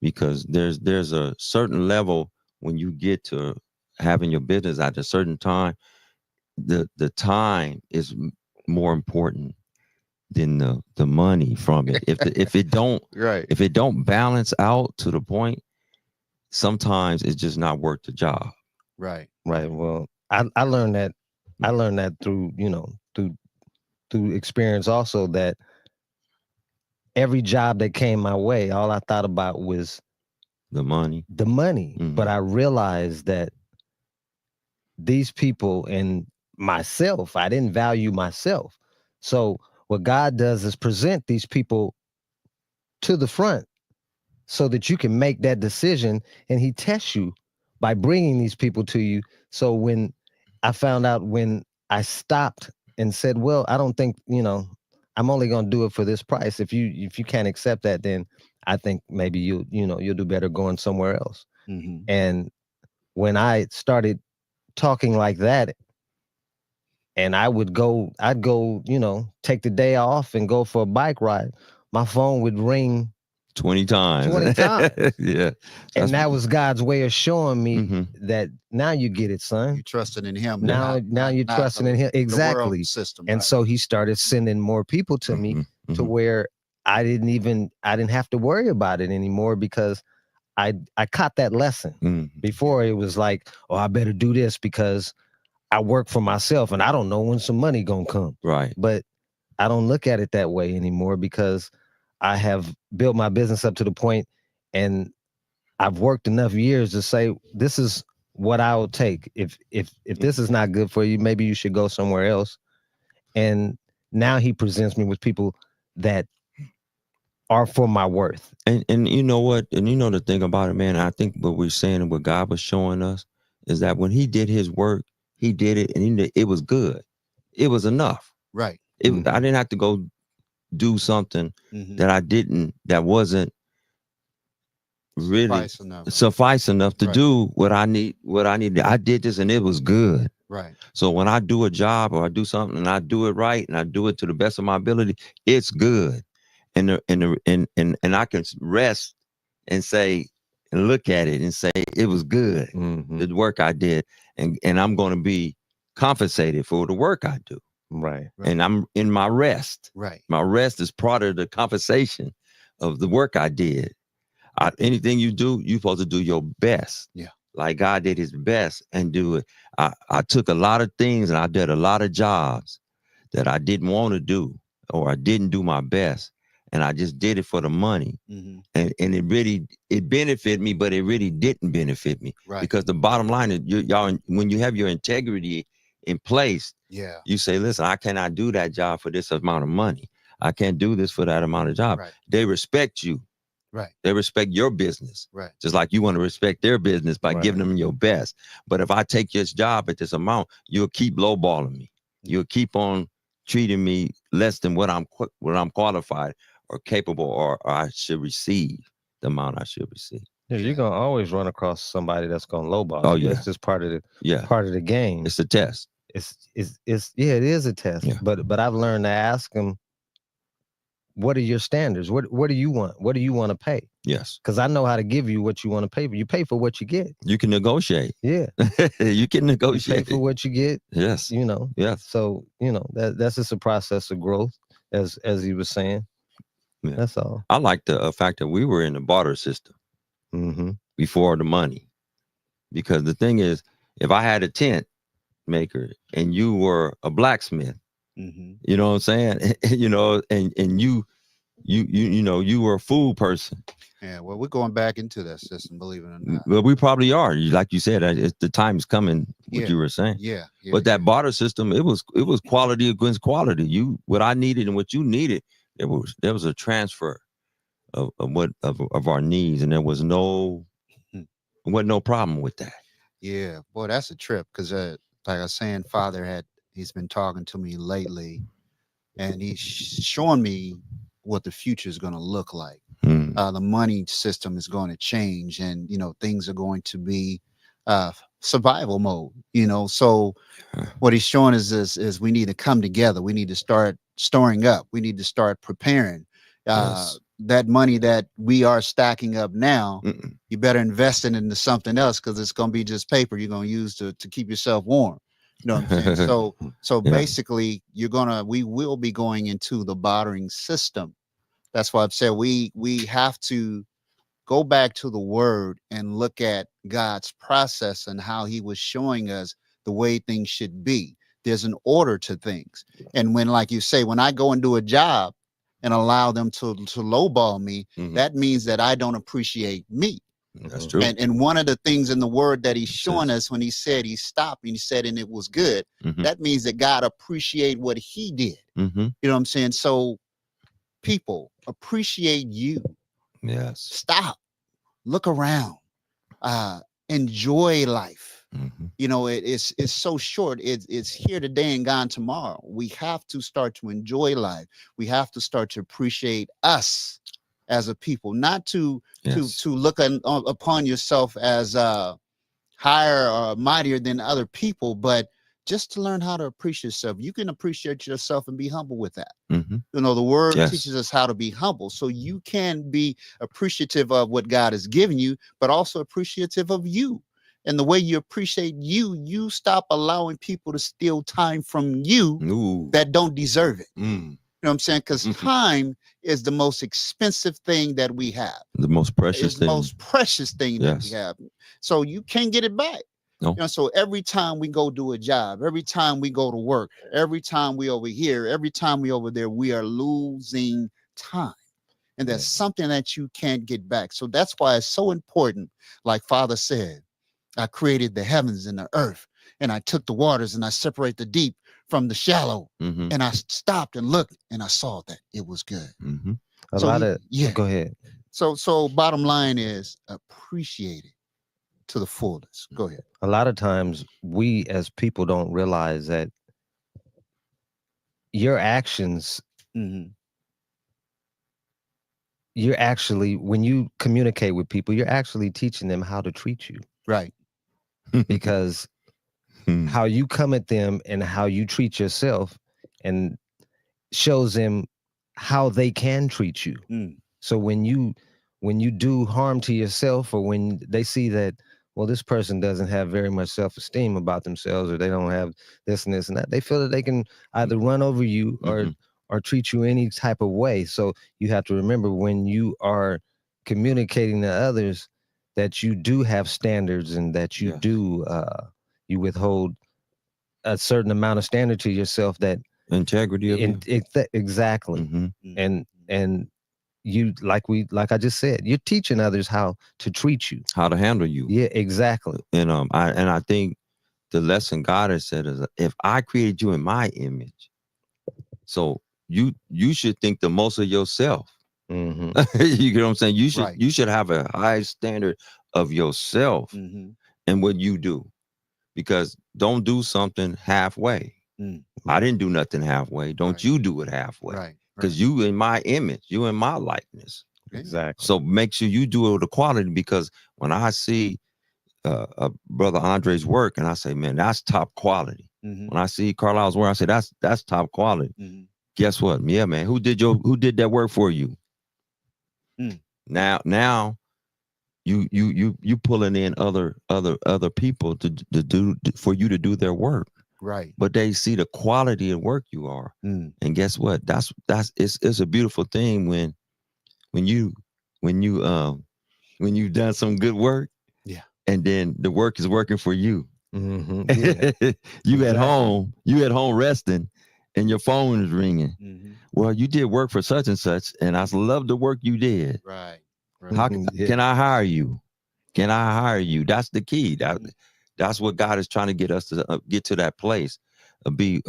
Because there's a certain level when you get to having your business at a certain time, the time is more important than the money from it. If it don't balance out to the point, sometimes it's just not worth the job. Right. Right. Well, I learned that through through experience also that every job that came my way, all I thought about was The money. the money. Mhm. But I realized that these people and myself, I didn't value myself. So what God does is present these people to the front so that you can make that decision, and he tests you by bringing these people to you. So when I found out, when I stopped and said, well, I don't think, I'm only going to do it for this price. If you can't accept that, then I think maybe you'll do better going somewhere else. Mhm. And when I started talking like that, and I'd go, take the day off and go for a bike ride, my phone would ring 20 times. 20 times. Yeah. And that was God's way of showing me Mhm. that now you get it, son. You trusted in him. Now you're trusting in him. The Exactly. world system. And right. so he started sending more people to me Mhm, to mhm. where I didn't have to worry about it anymore, because I caught that lesson. Mhm. Before, it was like, oh, I better do this because I work for myself and I don't know when some money gonna come. Right. But I don't look at it that way anymore, because I have built my business up to the point, and I've worked enough years to say, this is what I will take. If this is not good for you, maybe you should go somewhere else. And now he presents me with people that are for my worth. And you know what? And you know the thing about it, man, I think what we're saying and what God was showing us is that when he did his work, he did it and it was good. It was enough. Right. I Mhm. didn't have to go do something Mhm. that wasn't really Suffice enough. suffice enough to Right. do what I needed. I did this and it was good. Right. So when I do a job or I do something and I do it right and I do it to the best of my ability, it's good. And I can rest and say and look at it and say it was good. Mhm. The work I did, and I'm going to be compensated for the work I do. Right. Right. And I'm in my rest. Right. My rest is part of the compensation of the work I did. Anything you do, you're supposed to do your best. Yeah. Like God did his best and do it. I took a lot of things and I did a lot of jobs that I didn't want to do or I didn't do my best. And I just did it for the money. Mhm. And it benefited me, but it really didn't benefit me. Right. Because the bottom line is y'all, when you have your integrity in place, Yeah. you say, listen, I cannot do that job for this amount of money. I can't do this for that amount of job. Right. They respect you. Right. They respect your business. Right. Just like you want to respect their business by Right. giving them your best. But if I take this job at this amount, you'll keep lowballing me. You'll keep on treating me less than what I'm qualified or capable or I should receive, the amount I should receive. Yeah, you're gonna always run across somebody that's gonna lowball. Oh, you. yeah. It's just part of Yeah. the game. It's a test. It's yeah, it is a test. Yeah. But I've learned to ask them, what are your standards? What do you want? What do you want to pay? Yes. Because I know how to give you what you want to pay for. You pay for what you get. You can negotiate. Yeah. You can You pay negotiate. for what you get, Yes. Yes. So, that's just a process of growth, as he was saying. Yeah. That's all. I like the fact that we were in the barter system Mm-hmm. before the money. Because the thing is, if I had a tent maker and you were a blacksmith, Mhm. you know what I'm saying? And you were a food person. Yeah. Well, we're going back into that system, believe it or not. Well, we probably are. Like you said, the time is coming, what Yeah. you were saying. Yeah. Yeah. But that barter system, it was quality against quality. What I needed and what you needed, there was a transfer of our needs, and there was no problem with that. Yeah, boy, that's a trip. Because, like I was saying, Father he's been talking to me lately, and he's showing me what the future is going to look like. Mm. The money system is going to change, and things are going to be survival mode. So what he's showing us is we need to come together. We need to start storing up. We need to start preparing. Yes. That money that we are stacking up now, Mm-mm. you better invest it into something else, because it's going to be just paper you're going to use to keep yourself warm. You know what I'm saying? So Yeah. basically, we will be going into the bartering system. That's why I've said we have to go back to the word and look at God's process and how he was showing us the way things should be. There's an order to things. And when, like you say, when I go and do a job, and allow them to lowball me, Mhm. that means that I don't appreciate me. That's Mhm. true. And one of the things in the word that he's showing Yes. us when he said he stopped and he said, and it was good, Mhm. that means that God appreciate what he did. Mhm. You know what I'm saying? So people appreciate you. Yes. Stop, look around, uh, enjoy life. Mhm. You know, it's so short. It's here today and gone tomorrow. We have to start to enjoy life. We have to start to appreciate us as a people, not to Yes. to look upon yourself as higher or mightier than other people, but just to learn how to appreciate yourself. You can appreciate yourself and be humble with that. Mhm. You know, the word Yes. teaches us how to be humble. So you can be appreciative of what God has given you, but also appreciative of you. And the way you appreciate you, you stop allowing people to steal time from you Ooh. that don't deserve it. Mm. You know what I'm saying? Because Mhm. time is the most expensive thing that we have. The most precious It's the thing. most precious thing that we Yes. have. So you can't get it back. No. You know, so every time we go do a job, every time we go to work, every time we over here, every time we over there, we are losing time. And that's Yeah. something that you can't get back. So that's why it's so important. Like Father said, I created the heavens and the earth, and I took the waters and I separate the deep from the shallow. Mhm. And I stopped and looked and I saw that it was good. Mhm. A So lot he- of yeah. Go ahead. So bottom line is appreciate it to the fullest. Go ahead. A lot of times we as people don't realize that your actions, Mhm. you're actually, when you communicate with people, you're actually teaching them how to treat you, Right. because Hmm. how you come at them and how you treat yourself and shows them how they can treat you. Mm. So when you do harm to yourself, or when they see that, well, this person doesn't have very much self-esteem about themselves, or they don't have this and this and that, they feel that they can either run over you Mhm. or treat you any type of way. So you have to remember, when you are communicating to others, that you do have standards, and that you Yes. do you withhold a certain amount of standard to yourself, that Integrity of you. exactly. Mhm. And you, like I just said, you're teaching others how to treat you. How to handle you. Yeah, exactly. And I think the lesson God has said is, if I created you in my image, so you should think the most of yourself. Hmm. You get what I'm saying? Right. You should have a high standard of yourself Mhm. and what you do, because don't do something halfway. Mm. I didn't do nothing halfway. Don't Right. you do it halfway? Right. Because you in my image, you in my likeness. Yeah. Exactly. So make sure you do it with quality, because when I see Brother Andre's work, and I say, man, that's top quality. Mhm. When I see Carlisle's work, I say, that's top quality. Mhm. Guess what? Yeah, man. Who did that work for you? Mm. Now you pulling in other people to do for you to do their work, Right. but they see the quality of work you are. Mm. And guess what? That's it's a beautiful thing when you when you've done some good work. Yeah. And then the work is working for you. Hmm. Yeah. You at Exactly. home resting, and your phone is ringing. Mhm. Well, you did work for such and such, and I love the work you did. Right. Right. How Yeah. can I hire you? Can I hire you? That's the key. Mhm. That's what God is trying to get us to get to that place. Be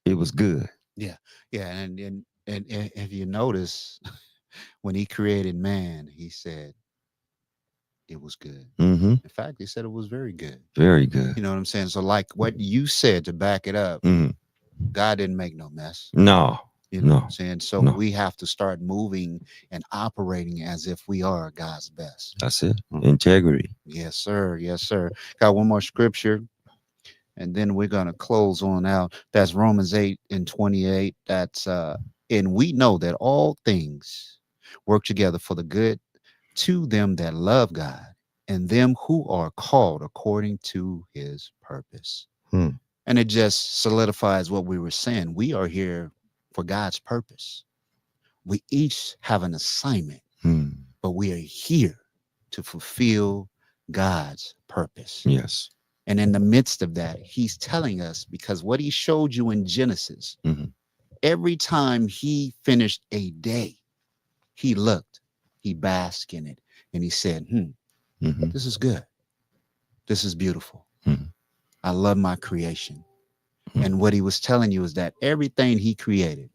it was good. Yeah. Yeah. And if you notice, when he created man, he said it was good. Mm-hmm. In fact, he said it was very good. Very good. You know what I'm saying? So, like what you said, to back it up, Mhm. God didn't make no mess. No. You know what No. I'm saying? So No. we have to start moving and operating as if we are God's best. That's it. Mm. Integrity. Yes, sir. Yes, sir. Got one more scripture, and then we're gonna close on out. That's Romans 8:28. That's and we know that all things work together for the good to them that love God and them who are called according to his purpose. Hmm. And it just solidifies what we were saying. We are here for God's purpose. We each have an assignment, Hmm. but we are here to fulfill God's purpose. Yes. And in the midst of that, he's telling us, because what he showed you in Genesis, Mhm. every time he finished a day, he looked, he basked in it, and he said, Mhm. this is good. This is beautiful. Mhm. I love my creation. Mhm. And what he was telling you is that everything he created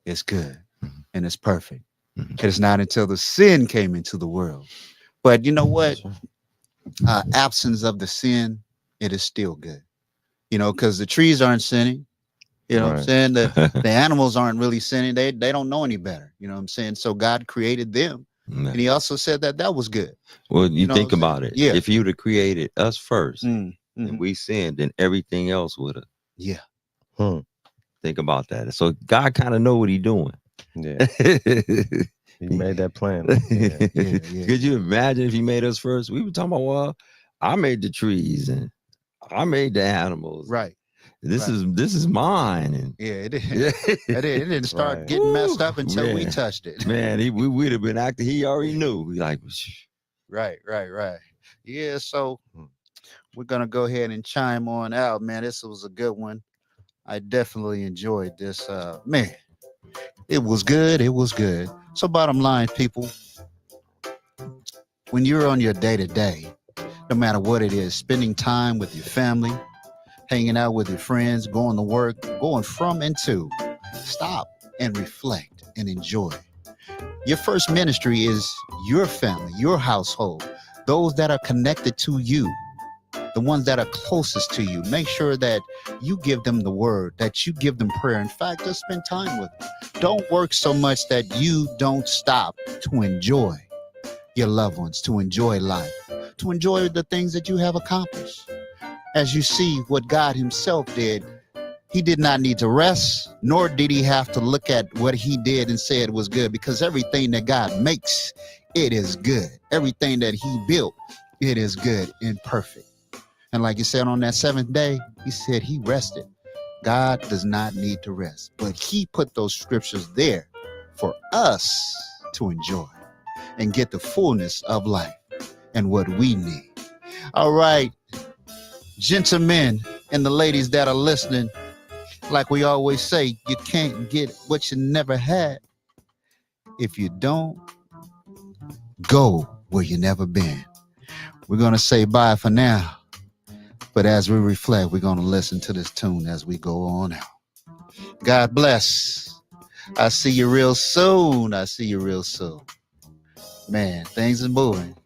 is good Mhm. and it's perfect. Mhm. It is not until the sin came into the world. But you know what? That's right. Absence of the sin, it is still good. You know, because the trees aren't sinning. You know what I'm Right. saying? The animals aren't really sinning. They don't know any better. You know what I'm saying? So God created them. Yeah. And he also said that that was good. Well, you know think what I'm saying? about it. Yeah. If you'd have created us first Mm, and mhm. we sinned, then everything else would have. Yeah. Hmm. Think about that. So God kind of know what he's doing. Yeah. He made that plan. Yeah. yeah. Could you imagine if he made us first? We were talking about, well, I made the trees and I made the animals. Right. This right. is mine. And Yeah, it did. yeah. It didn't start Right. getting messed Woo, up until we man. touched it. Man, we would have been acting. He already knew. He like, Right. Yeah, so Hmm. we're gonna go ahead and chime on out, man. This was a good one. I definitely enjoyed this. Man, it was good. It was good. So bottom line, people, when you're on your day-to-day, no matter what it is, spending time with your family, hanging out with your friends, going to work, going from and to, stop and reflect and enjoy. Your first ministry is your family, your household, those that are connected to you, the ones that are closest to you. Make sure that you give them the word, that you give them prayer. In fact, just spend time with them. Don't work so much that you don't stop to enjoy your loved ones, to enjoy life, to enjoy the things that you have accomplished. As you see what God himself did, he did not need to rest, nor did he have to look at what he did and say it was good, because everything that God makes, it is good. Everything that he built, it is good and perfect. And like you said, on that seventh day, he said he rested. God does not need to rest, but he put those scriptures there for us to enjoy and get the fullness of life and what we need. All right, gentlemen and the ladies that are listening, like we always say, you can't get what you never had if you don't go where you never been. We're going to say bye for now. But as we reflect, we're going to listen to this tune as we go on out. God bless. I see you real soon. Man, things are moving.